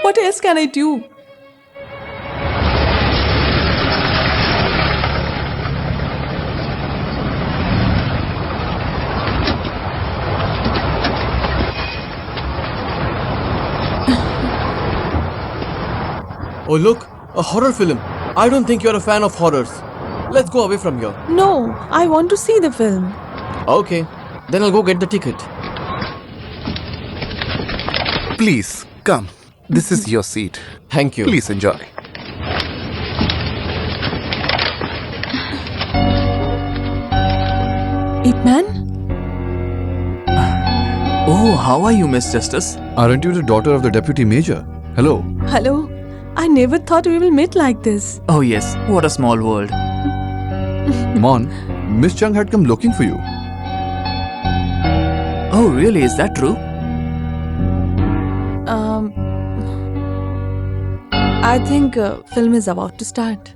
What else can I do? Oh look, A horror film? I don't think you're a fan of horrors. Let's go away from here. No, I want to see the film. Okay, then I'll go get the ticket. Please, come. This is your seat. Thank you. Please enjoy. Ip Man? Oh, how are you, Miss Justice? Aren't you the daughter of the deputy major? Hello. Hello. I never thought we will meet like this. Oh yes, what a small world. Mon, Miss Chung had come looking for you. Oh really, is that true? I think film is about to start.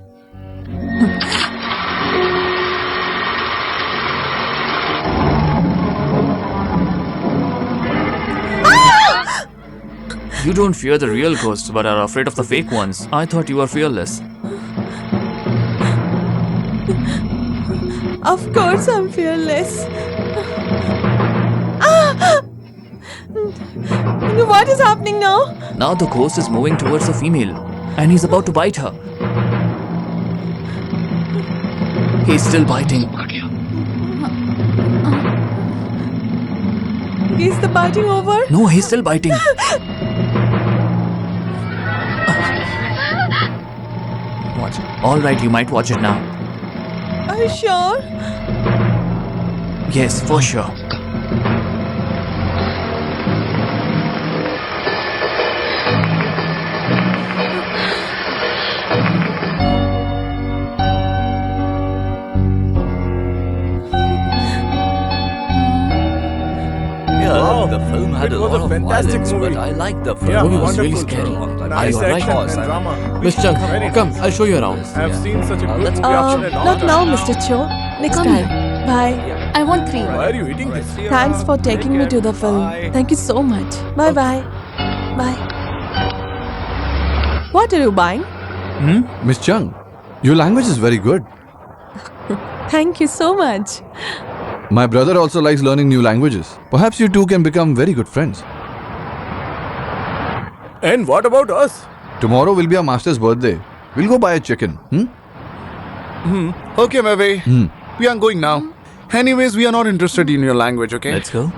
You don't fear the real ghosts but are afraid of the fake ones. I thought you were fearless. Of course I'm fearless. What is happening now? Now the ghost is moving towards the female and he's about to bite her. He's still biting. Is the biting over? No, he's still biting. Watch it. Alright, you might watch it now. Are you sure? Yes, for sure. The film had a was lot a of fantastic violence, movie. but I liked the film. Yeah, Movie was wonderful. really scary. Nice Are you action alright? and drama. Miss Chung, Very come, nice. I'll show you around. I've seen such a good let's movie after a long Not time. now, Mr. Cho. Next Come time. Bye. I want 3. Why are you eating this? Thanks for taking me to the film. Thank you so much. Bye bye. Bye. What are you buying? Miss Chung, your language is very good. Thank you so much. My brother also likes learning new languages. Perhaps you two can become very good friends. And what about us? Tomorrow will be our master's birthday. We'll go buy a chicken. Okay, Mave. We are going now. Anyways, we are not interested in your language, okay? Let's go.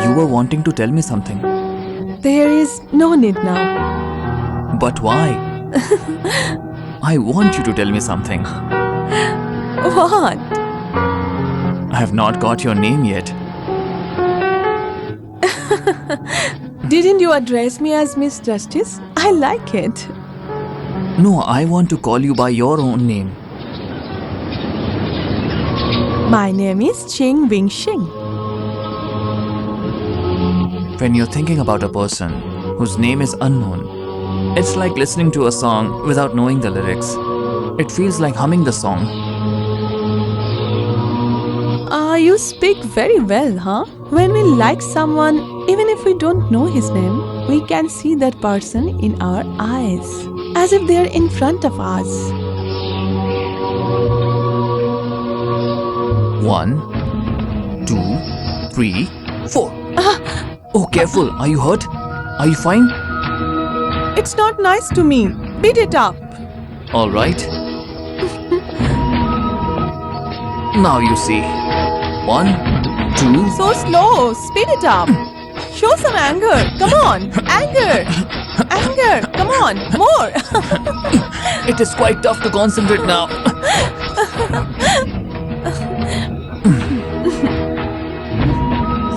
You were wanting to tell me something. There is no need now. But why? I want you to tell me something. What? I have not got your name yet. Didn't you address me as Miss Justice? I like it. No, I want to call you by your own name. My name is Ching Wing Shing. When you're thinking about a person whose name is unknown, it's like listening to a song without knowing the lyrics. It feels like humming the song. You speak very well, huh? When we like someone, even if we don't know his name, we can see that person in our eyes, as if they are in front of us. 1, 2, 3, 4. Oh, careful. Are you hurt? Are you fine? It's not nice to me. Beat it up. All right. Now you see. 1, 2. So slow. Speed it up. Show some anger. Come on. Anger. Anger. Come on. More. It is quite tough to concentrate now.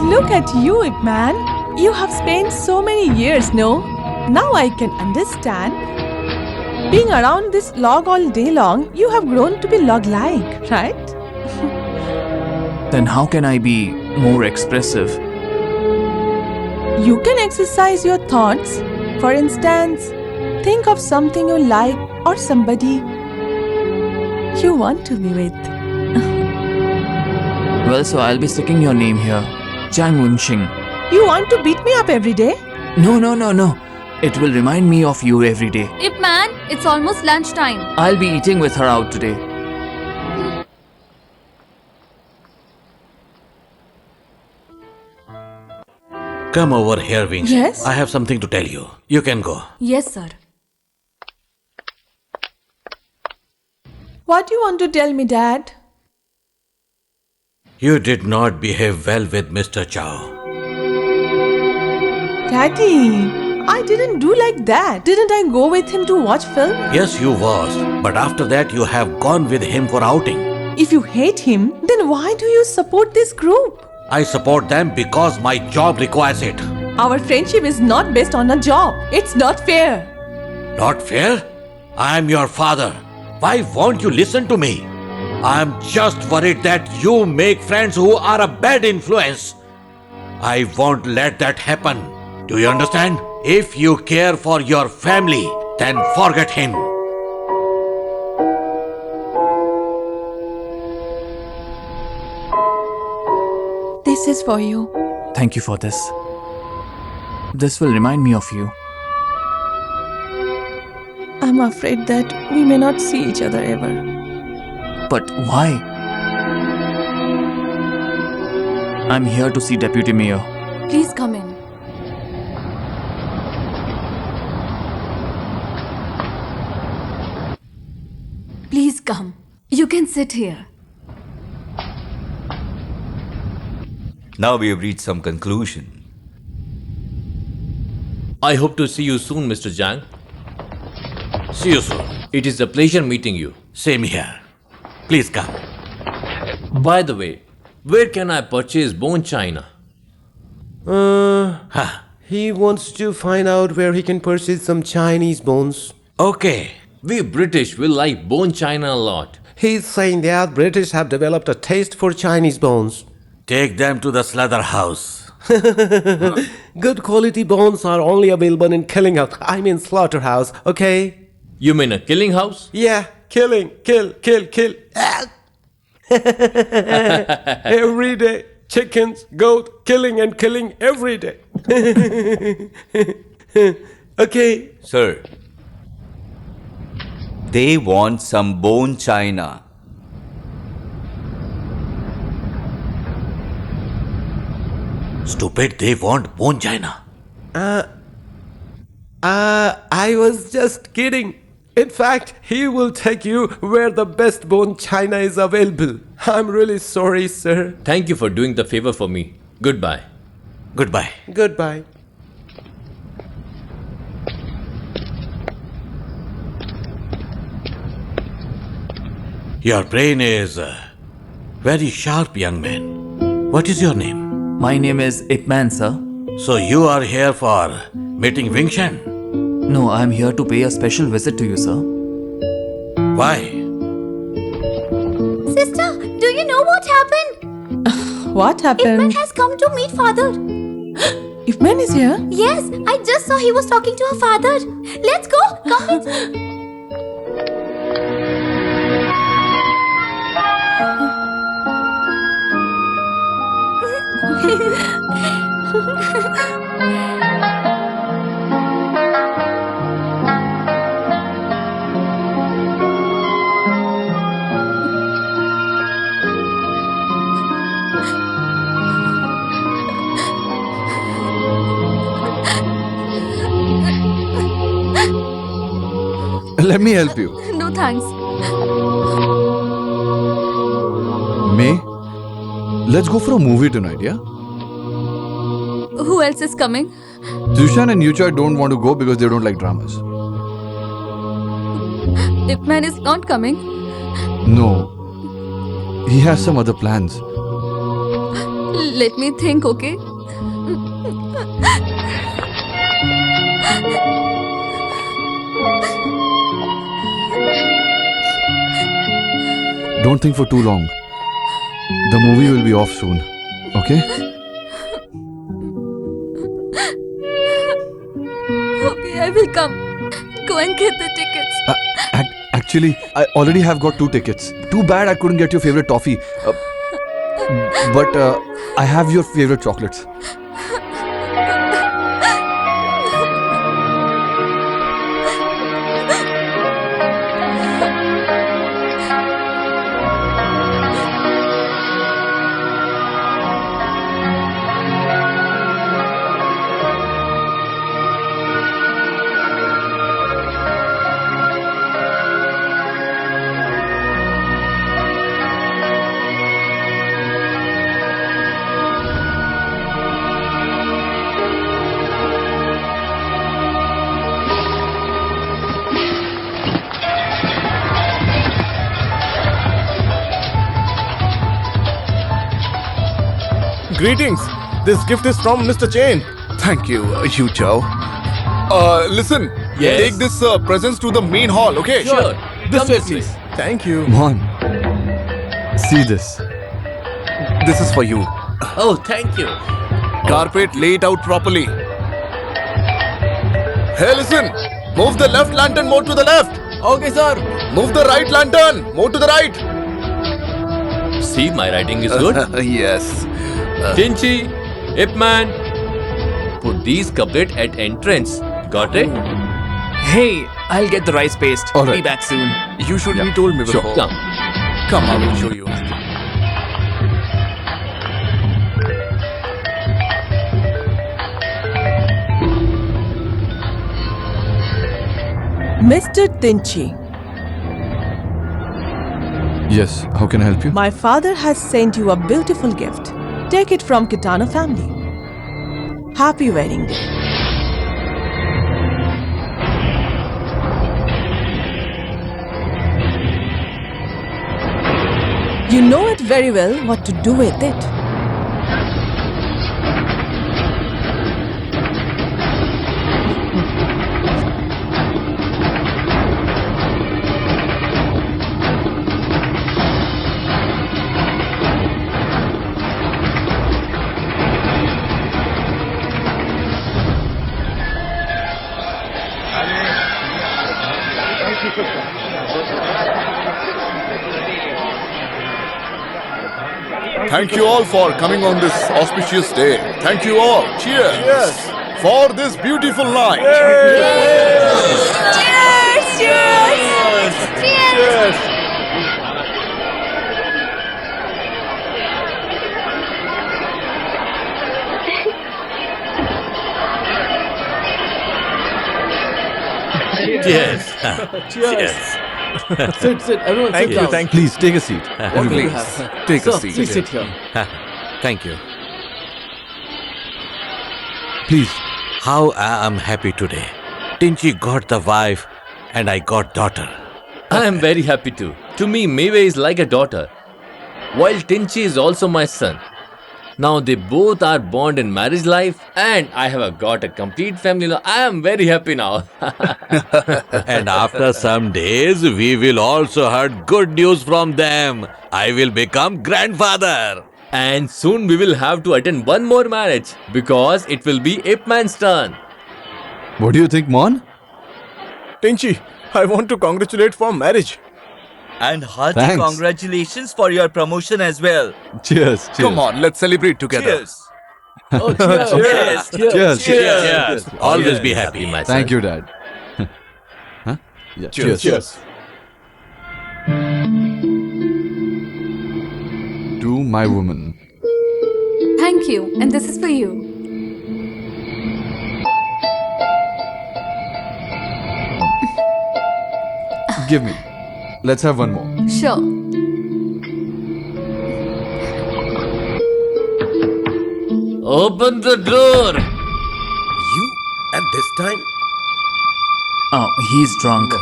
Look at you, Ip Man. You have spent so many years, no? Now I can understand. Being around this log all day long, you have grown to be log-like, right? Then how can I be more expressive? You can exercise your thoughts. For instance, think of something you like or somebody you want to be with. Well, so I'll be sticking your name here. Chang Wing-shing. You want to beat me up every day? No. It will remind me of you every day. Ip Man, it's almost lunchtime. I'll be eating with her out today. Come over here, Wings. Yes? I have something to tell you. You can go. Yes, sir. What do you want to tell me, Dad? You did not behave well with Mr. Chow. Daddy, I didn't do like that. Didn't I go with him to watch film? Yes, you was. But after that, you have gone with him for outing. If you hate him, then why do you support this group? I support them because my job requires it. Our friendship is not based on a job. It's not fair. Not fair? I am your father. Why won't you listen to me? I am just worried that you make friends who are a bad influence. I won't let that happen. Do you understand? If you care for your family, then forget him. This is for you. Thank you for this. This will remind me of you. I'm afraid that we may not see each other ever. But why? I'm here to see Deputy Mayor. Please come in. Please come. You can sit here. Now we have reached some conclusion. I hope to see you soon, Mr. Zhang. See you soon. It is a pleasure meeting you. Same here. Please come. By the way, where can I purchase bone china? He wants to find out where he can purchase some Chinese bones. Okay. We British will like bone china a lot. He's saying that British have developed a taste for Chinese bones. Take them to the slaughterhouse. Good quality bones are only available in killing house. I mean slaughterhouse, okay? You mean a killing house? Yeah, killing, kill. Every day, chickens, goat, killing and killing every day. Okay. Sir, they want some bone china. Stupid, they want bone china. I was just kidding. In fact, he will take you where the best bone china is available. I'm really sorry, sir. Thank you for doing the favor for me. Goodbye. Goodbye. Goodbye. Your brain is very sharp, young man. What is your name? My name is Ip Man, sir. So you are here for meeting Wing Shen? No, I'm here to pay a special visit to you, sir. Why? Sister, do you know what happened? What Ifman happened? has come to meet father. If man is here? Yes, I just saw he was talking to her father. Let's go. Come with me. Let me help you. No thanks. May, let's go for a movie tonight, yeah? Who else is coming? Zushan and Yucha don't want to go because they don't like dramas. Ifman is not coming. No. He has some other plans. Let me think, okay? Don't think for too long. The movie will be off soon. Okay? Okay, I will come. Go and get the tickets. Actually, I already have got 2 tickets. Too bad I couldn't get your favorite toffee. But I have your favorite chocolates. Greetings. This gift is from Mr. Chen. Thank you, Yu Chao. Listen. Yes. Take this presents to the main hall, okay? Sure. This way, please. Thank you. Mon, see this. This is for you. Oh, thank you. Carpet, lay it out properly. Hey, listen. Move the left lantern more to the left. Okay, sir. Move the right lantern more to the right. See, my writing is good. Yes. Tinchi, Ip Man, put these couplet at entrance. Got it? Hey, I'll get the rice paste. All right. Be back soon. You should have told me Sure. before. Come. Come, I will show you. Mr. Tinchi, Yes, how can I help you? my father has sent you a beautiful gift. Take it from Kitano family. Happy wedding day. You know it very well what to do with it. Thank you all for coming on this auspicious day. Thank you all. Cheers. Cheers. For this beautiful night. Cheers. Cheers. Cheers. Sit. Everyone Thank sit you. down. Thank you. Please take a seat. What do you have? Take a Sir, seat. please sit here. Thank you. Please. How I am happy today. Tinchi got the wife and I got daughter. I am very happy too. To me, Mewe is like a daughter, while Tinchi is also my son. Now they both are born in marriage life and I have got a complete family now. I am very happy now. And after some days, we will also heard good news from them. I will become grandfather. And soon we will have to attend one more marriage because it will be Ip Man's turn. What do you think, Mon? Tinchi, I want to congratulate for marriage. And hearty Thanks. congratulations for your promotion as well. Cheers. Come on, let's celebrate together. Cheers. Oh, cheers. Cheers. Cheers. Always be happy. My son. Thank you, Dad. Huh? Yeah. Cheers. Cheers. To my woman. Thank you. And this is for you. Give me. Let's have one more. Sure. Open the door. You at this time? Oh, he's drunk.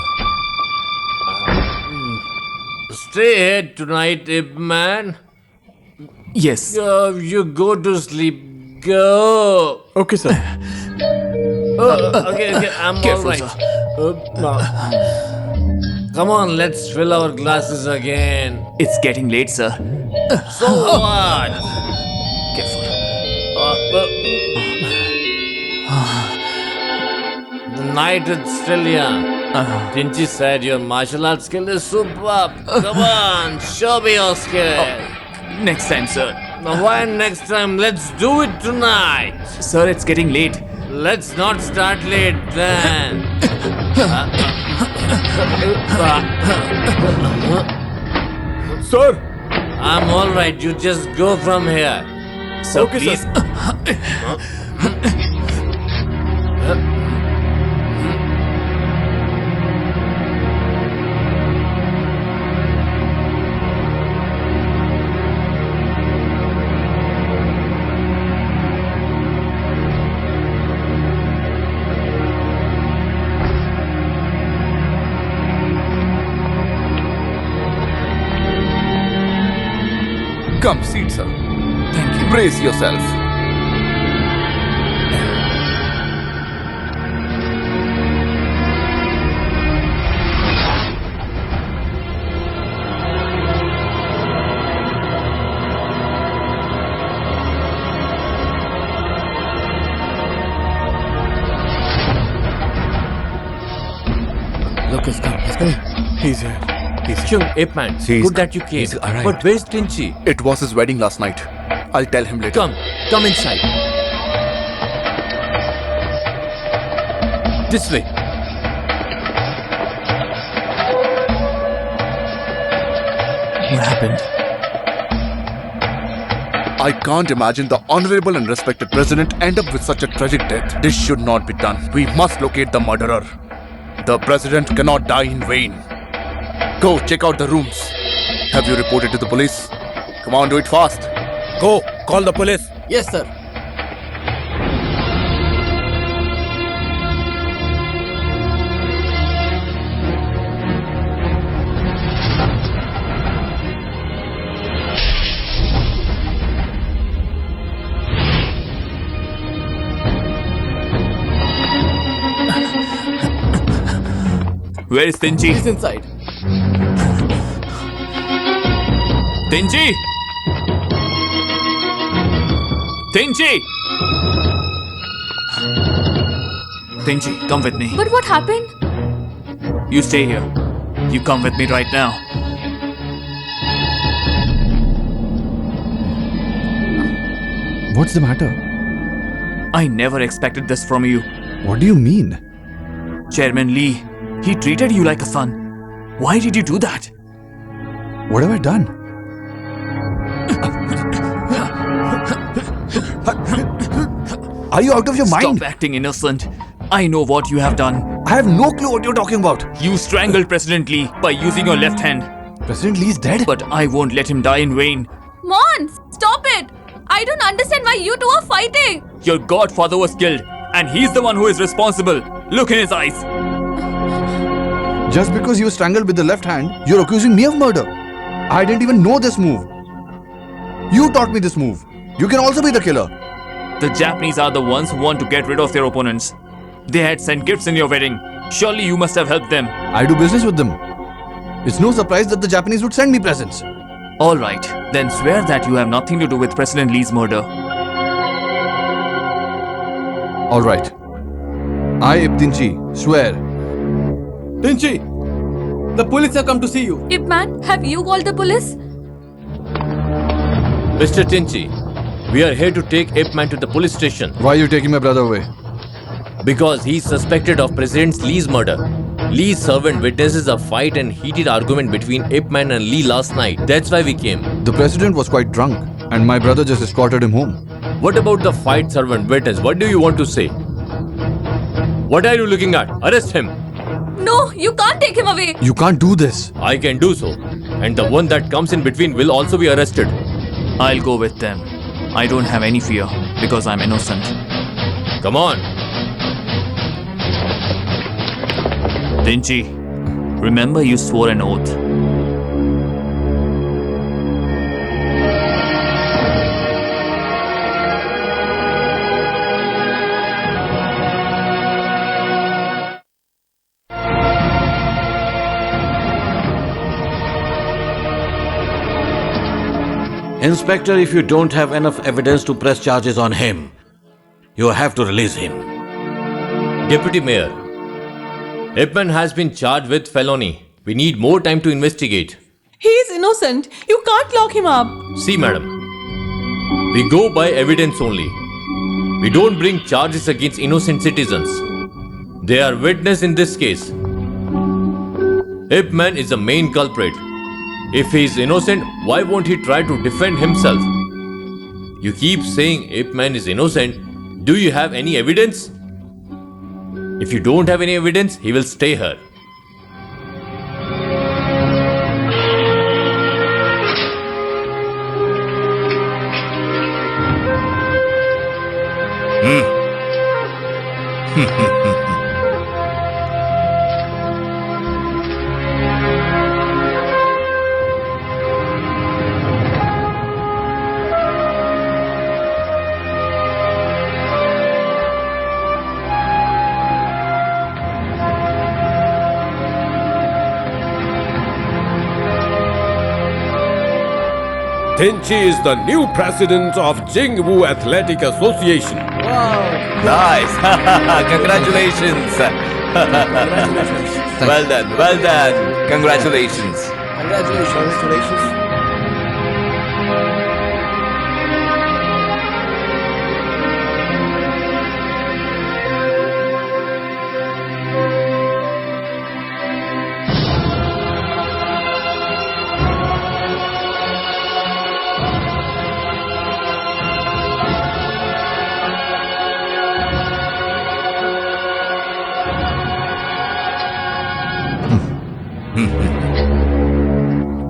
Stay here tonight, Ip Man. Yes. You go to sleep. Go. Okay, sir. Okay, I'm Careful, alright. Come on, let's fill our glasses again. It's getting late, sir. So what? Careful. The night is still young. Tinchi said your martial arts skill is superb. Come on, show me your skill. Next time, sir. Now, why next time? Let's do it tonight. Sir, it's getting late. Let's not start late then. Sir. I'm alright, you just go from here. Sir, Okay, please. sir. Come, seat, sir. Thank you. Brace yourself. Look, he's coming. He's here. Chung, Ip Man, good that you came. He's arrived. But where's Tinchi? It was his wedding last night. I'll tell him later. Come inside. This way. What happened? I can't imagine the honorable and respected president end up with such a tragic death. This should not be done. We must locate the murderer. The president cannot die in vain. Go check out the rooms. Have you reported to the police? Come on, do it fast. Go, call the police. Yes, sir. Where is Tinchi? He's inside. Tinchi! Tinchi! Tinchi, come with me. But what happened? You stay here. You come with me right now. What's the matter? I never expected this from you. What do you mean? Chairman Lee, he treated you like a son. Why did you do that? What have I done? Are you out of your mind? Stop acting innocent. I know what you have done. I have no clue what you're talking about. You strangled President Lee by using your left hand. President Lee's dead? But I won't let him die in vain. Mons, stop it! I don't understand why you two are fighting. Your godfather was killed, and he's the one who is responsible. Look in his eyes. Just because you strangled with the left hand, you're accusing me of murder. I didn't even know this move. You taught me this move. You can also be the killer. The Japanese are the ones who want to get rid of their opponents. They had sent gifts in your wedding. Surely you must have helped them. I do business with them. It's no surprise that the Japanese would send me presents. Alright, then swear that you have nothing to do with President Lee's murder. Alright. I, Ip Tinchi, swear. Tinchi, the police have come to see you. Ip Man, have you called the police? Mr. Tinchi, we are here to take Ip Man to the police station. Why are you taking my brother away? Because he's suspected of President Lee's murder. Lee's servant witnesses a fight and heated argument between Ip Man and Lee last night. That's why we came. The president was quite drunk, and my brother just escorted him home. What about the fight servant witness? What do you want to say? What are you looking at? Arrest him. No, you can't take him away. You can't do this. I can do so. And the one that comes in between will also be arrested. I'll go with them. I don't have any fear because I'm innocent. Come on. Tinchi, remember you swore an oath. Inspector, if you don't have enough evidence to press charges on him, you have to release him. Deputy Mayor, Ip Man has been charged with felony. We need more time to investigate. He is innocent. You can't lock him up. See, madam, we go by evidence only. We don't bring charges against innocent citizens. They are witness in this case. Ip Man is the main culprit. If he is innocent, why won't he try to defend himself? You keep saying Ip Man is innocent. Do you have any evidence? If you don't have any evidence, he will stay here. Tinchi is the new president of Jingwu Athletic Association. Nice. Congratulations. Well done. Well done. Congratulations. Congratulations.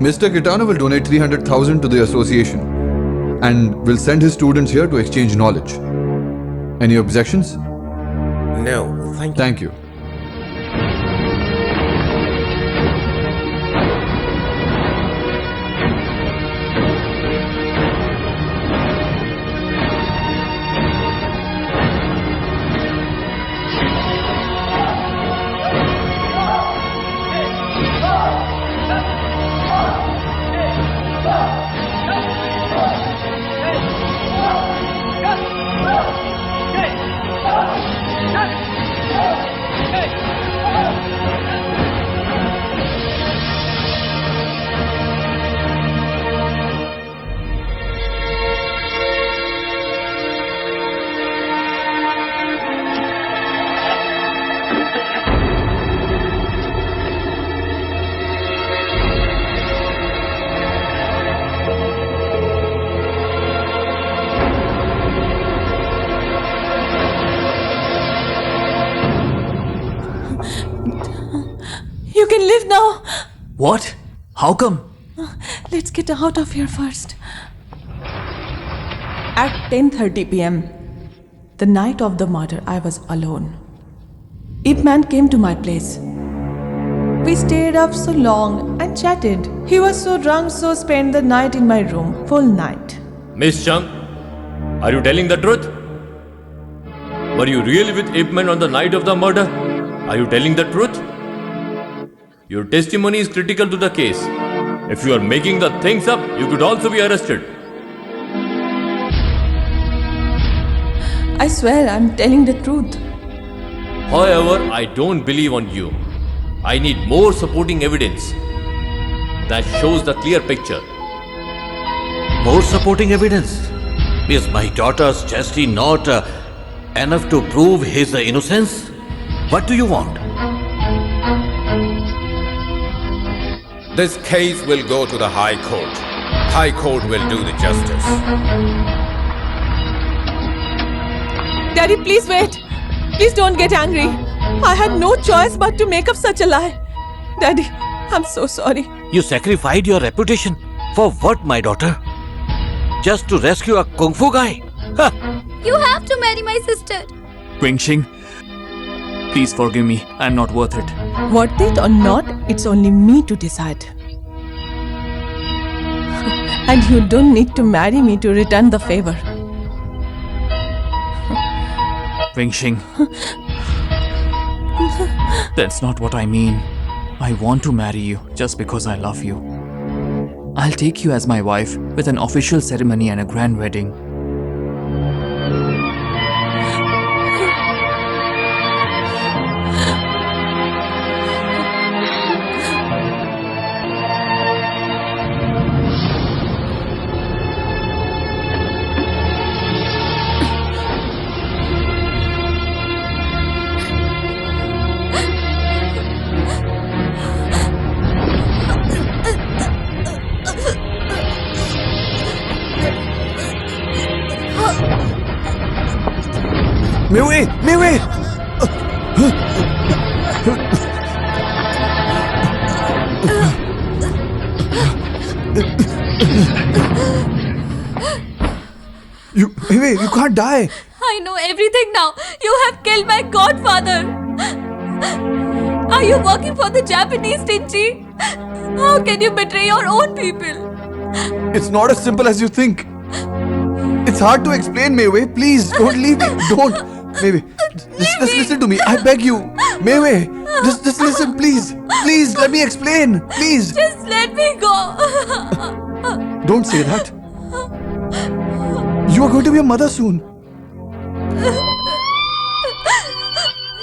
Mr. Kitano will donate 300,000 to the association and will send his students here to exchange knowledge. Any objections? No, thank you. Thank you. You can leave now. What? How come? Let's get out of here first. At 10:30 p.m., the night of the murder, I was alone. Ip Man came to my place. We stayed up so long and chatted. He was so drunk, so spent the night in my room, full night. Miss Chung, are you telling the truth? Were you really with Ip Man on the night of the murder? Are you telling the truth? Your testimony is critical to the case. If you are making the things up, you could also be arrested. I swear I'm telling the truth. However, I don't believe on you. I need more supporting evidence that shows the clear picture. More supporting evidence? Is my daughter's chastity not enough to prove his innocence? What do you want? This case will go to the High Court. High Court will do the justice. Daddy, please wait. Please don't get angry. I had no choice but to make up such a lie. Daddy, I'm so sorry. You sacrificed your reputation. For what, my daughter? Just to rescue a kung fu guy? Huh. You have to marry my sister. Wingxing, please forgive me. I'm not worth it. Worth it or not, it's only me to decide. And you don't need to marry me to return the favor. Wingxing, that's not what I mean. I want to marry you just because I love you. I'll take you as my wife with an official ceremony and a grand wedding. Mei! You can't die. I know everything now. You have killed my godfather. Are you working for the Japanese, Tinchi? How can you betray your own people? It's not as simple as you think. It's hard to explain, Mei. Please, don't leave me. Don't. Mei, just listen to me. I beg you. Mei, just listen, please. Please, let me explain. Please. Just let me go. Don't say that. You are going to be a mother soon.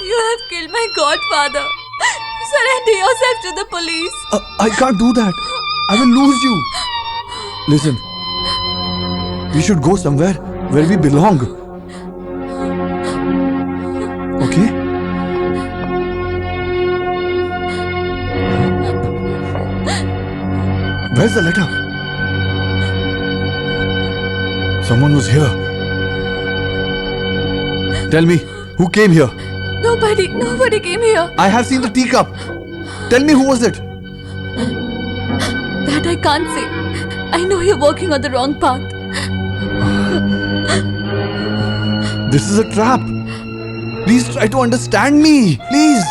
You have killed my godfather. Surrender yourself to the police. I can't do that. I will lose you. Listen. We should go somewhere where we belong. Okay? Where's the letter? Someone was here. Tell me, who came here? Nobody came here. I have seen the teacup. Tell me, who was it? That I can't say. I know you're walking on the wrong path. This is a trap. Please try to understand me. Please.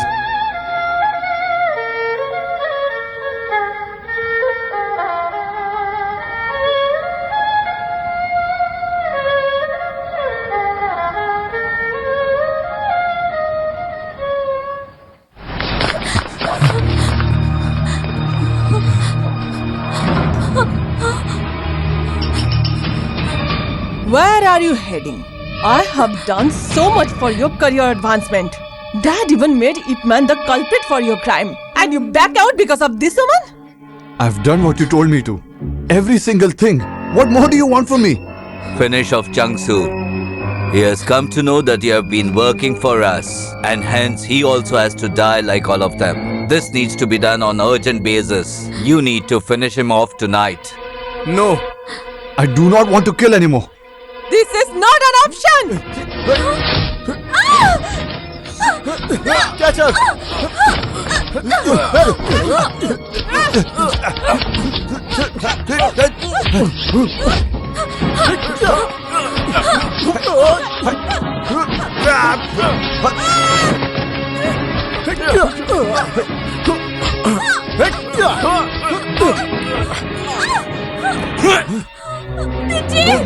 Where are you heading? I have done so much for your career advancement. Dad even made Ip Man the culprit for your crime. And you back out because of this woman? I've done what you told me to. Every single thing. What more do you want from me? Finish off Jiangsu. He has come to know that you have been working for us, and hence he also has to die like all of them. This needs to be done on urgent basis. You need to finish him off tonight. No. I do not want to kill anymore. This is not an option! Catch her!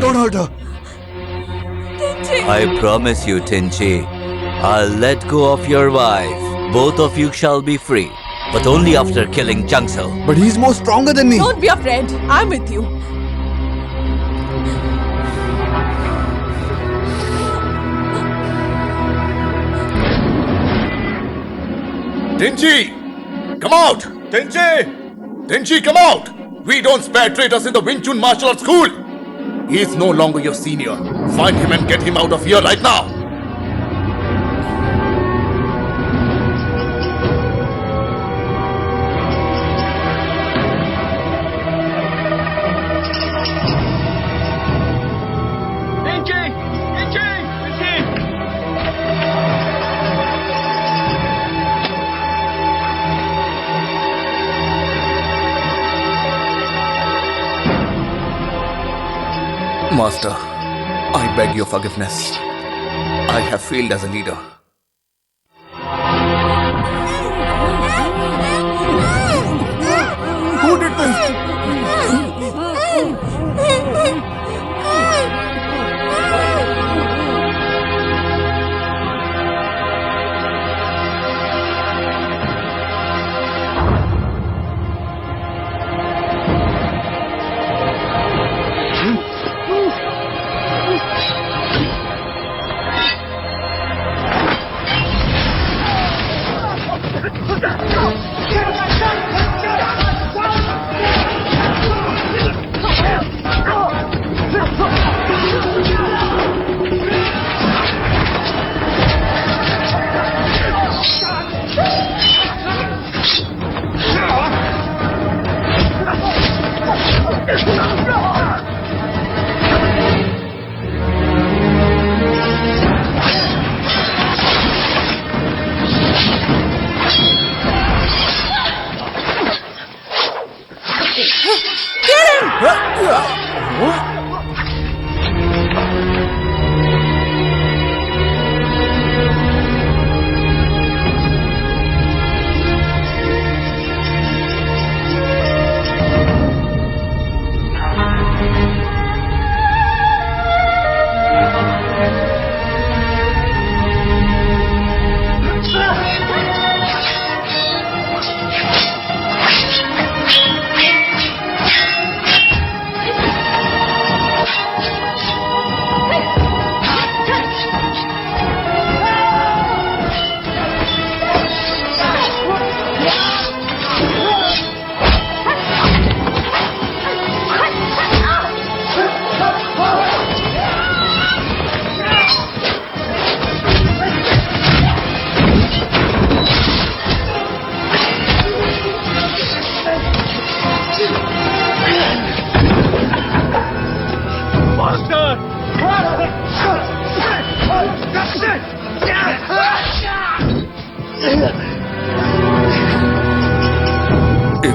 Don't hurt her. I promise you, Tinchi, I'll let go of your wife. Both of you shall be free, but only after killing Jiangsu. But he's more stronger than me. Don't be afraid. I'm with you. Tinchi! Come out! Tinchi! Tinchi, come out! We don't spare traitors in the Wing Chun martial arts school! He is no longer your senior. Find him and get him out of here right now! Master, I beg your forgiveness. I have failed as a leader. Who did this?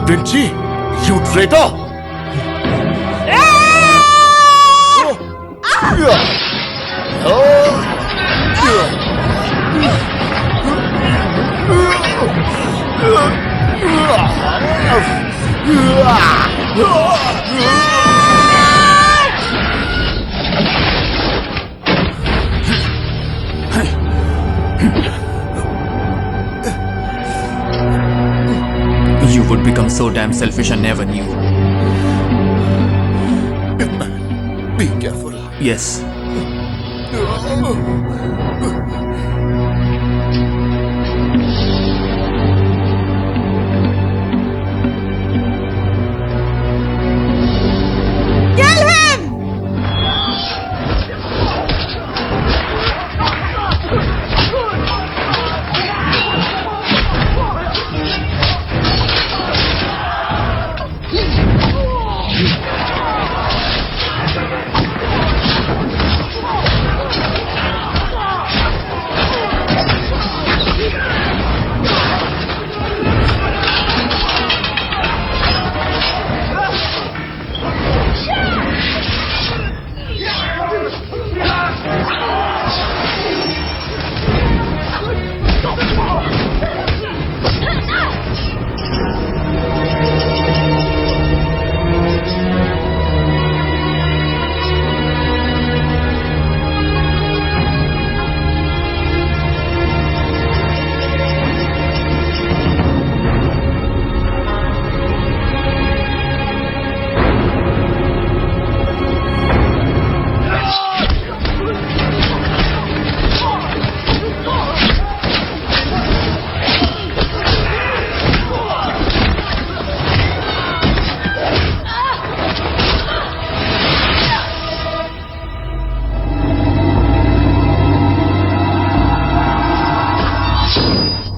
Vinci, you traitor! You would become so damn selfish I never knew. Be careful. Yes. Kill him!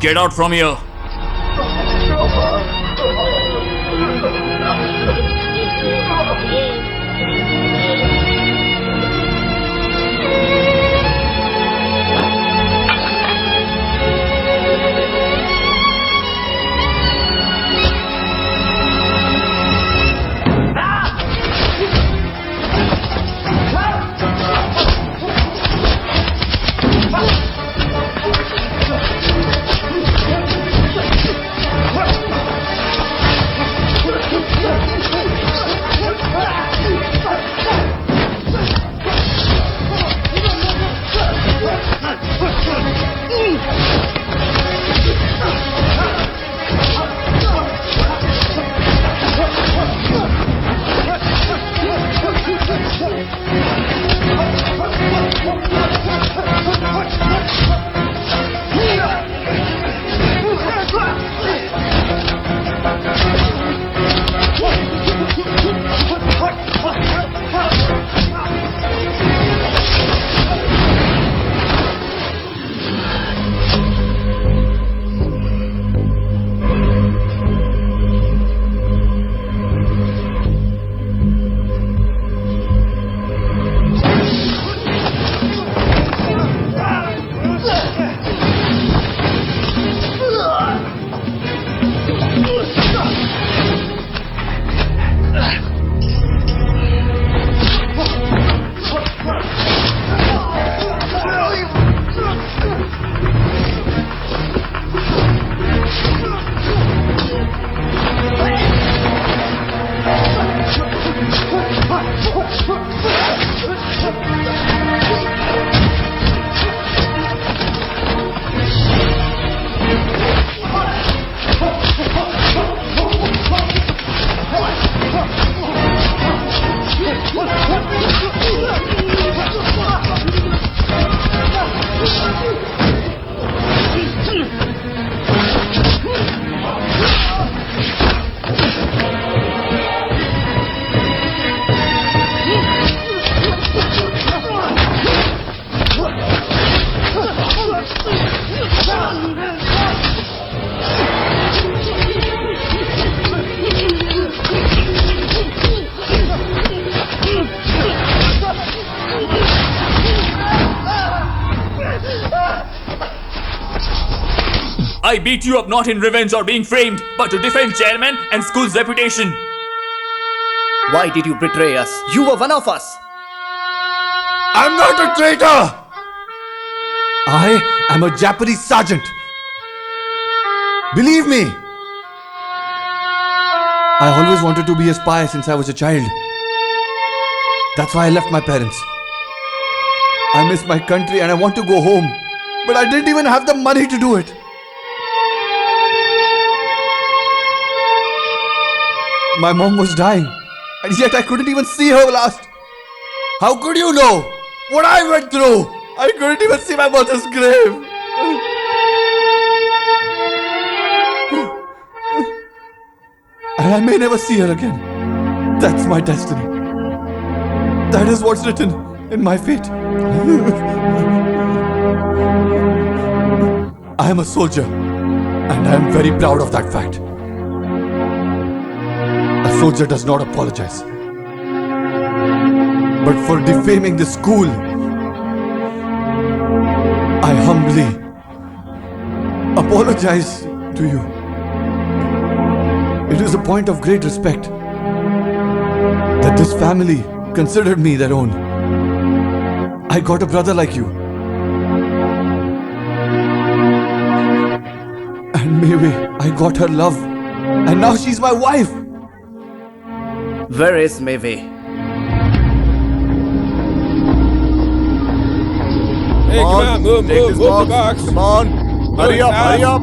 Get out from here. I beat you up not in revenge or being framed, but to defend chairman and school's reputation. Why did you betray us? You were one of us. I'm not a traitor! I am a Japanese sergeant. Believe me! I always wanted to be a spy since I was a child. That's why I left my parents. I miss my country and I want to go home. But I didn't even have the money to do it. My mom was dying, and yet I couldn't even see her last. How could you know what I went through? I couldn't even see my mother's grave. And I may never see her again. That's my destiny. That is what's written in my fate. I am a soldier, and I am very proud of that fact. A soldier does not apologize. But for defaming the school, I humbly apologize to you. It is a point of great respect that this family considered me their own. I got a brother like you. And maybe I got her love. And now she's my wife. Where is Meve? Hey, come on, move the box. Come on. Hurry up, hurry up.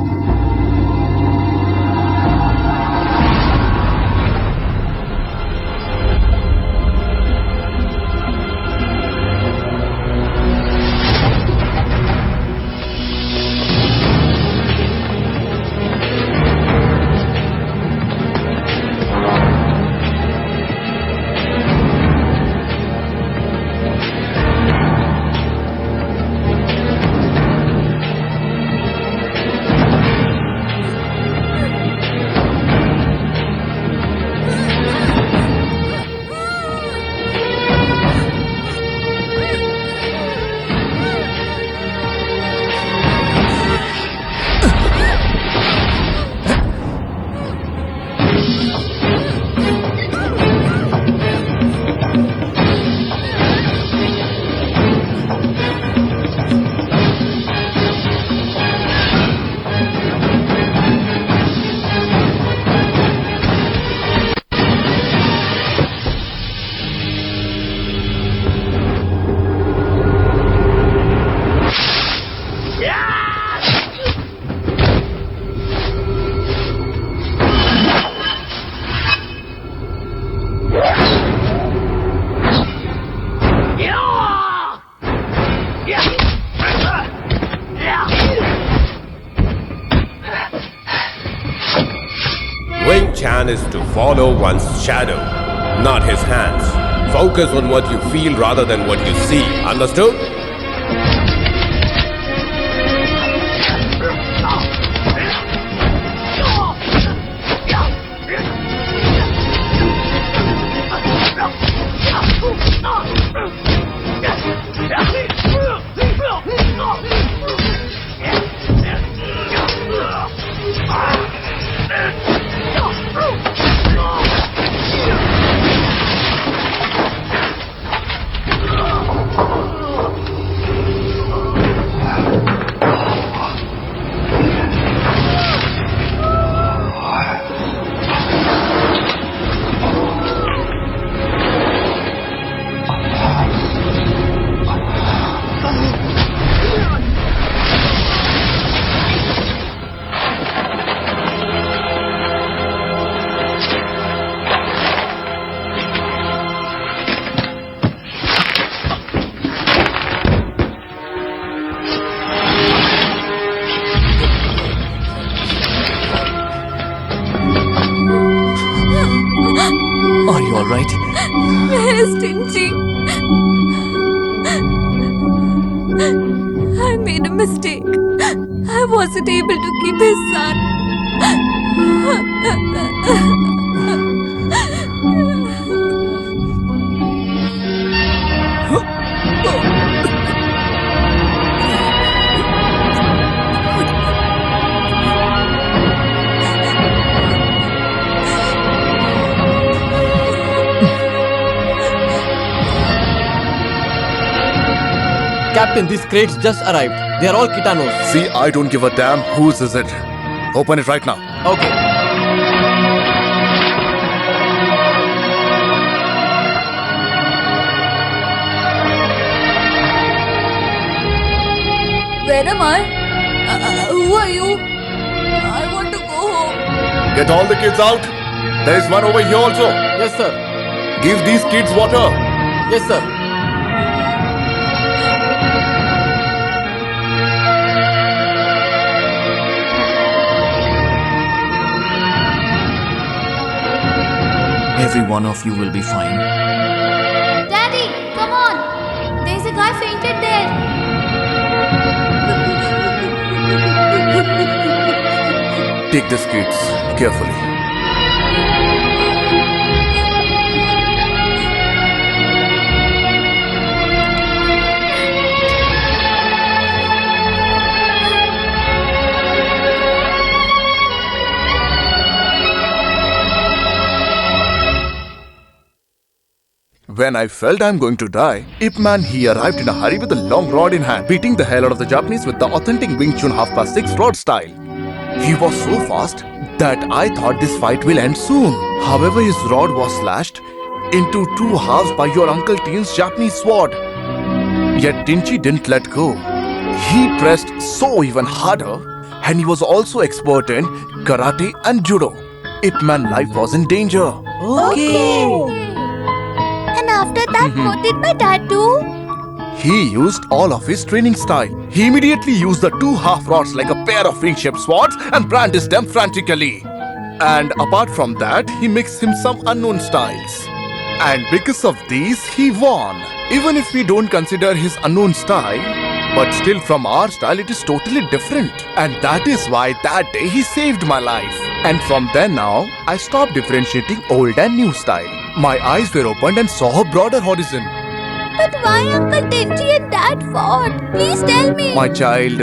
Wing Chun is to follow one's shadow, not his hands. Focus on what you feel rather than what you see. Understood? Are you alright? Where is Tinchi? I made a mistake. I wasn't able to keep his son. Captain, these crates just arrived. They are all Kitanos. See, I don't give a damn whose is it. Open it right now. Okay. Where am I? Who are you? I want to go home. Get all the kids out. There is one over here also. Yes, sir. Give these kids water. Yes, sir. Every one of you will be fine. Daddy, come on. There's a guy fainted there. Take these kids carefully. When I felt I'm going to die, Ip Man, he arrived in a hurry with a long rod in hand, beating the hell out of the Japanese with the authentic Wing Chun 6:30 rod style. He was so fast that I thought this fight will end soon. However, his rod was slashed into two halves by your Uncle Teen's Japanese sword. Yet Tinchi didn't let go. He pressed so even harder, and he was also expert in karate and judo. Ip Man's life was in danger. Okay. And after that, what did my dad do? He used all of his training style. He immediately used the two half rods like a pair of ring-shaped swords and brandished them frantically. And apart from that, he mixed him some unknown styles. And because of these, he won. Even if we don't consider his unknown style, but still from our style it is totally different. And that is why that day he saved my life. And from then now, I stopped differentiating old and new style. My eyes were opened and saw a broader horizon. But why Uncle Tinchi and Dad fought? Please tell me. My child,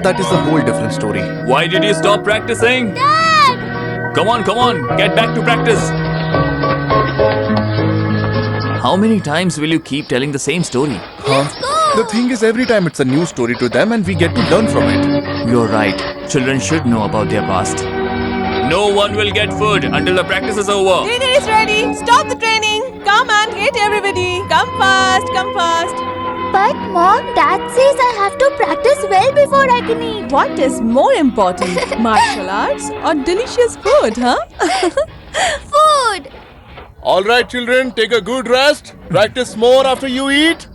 that is a whole different story. Why did you stop practicing? Dad! Come on, get back to practice. How many times will you keep telling the same story? Let's go. The thing is, every time it's a new story to them and we get to learn from it. You're right. Children should know about their past. No one will get food until the practice is over. Dinner is ready. Stop the training. Come and eat, everybody. Come fast, come fast. But Mom, Dad says I have to practice well before I can eat. What is more important, martial arts or delicious food, huh? Food! Alright children, take a good rest. Practice more after you eat.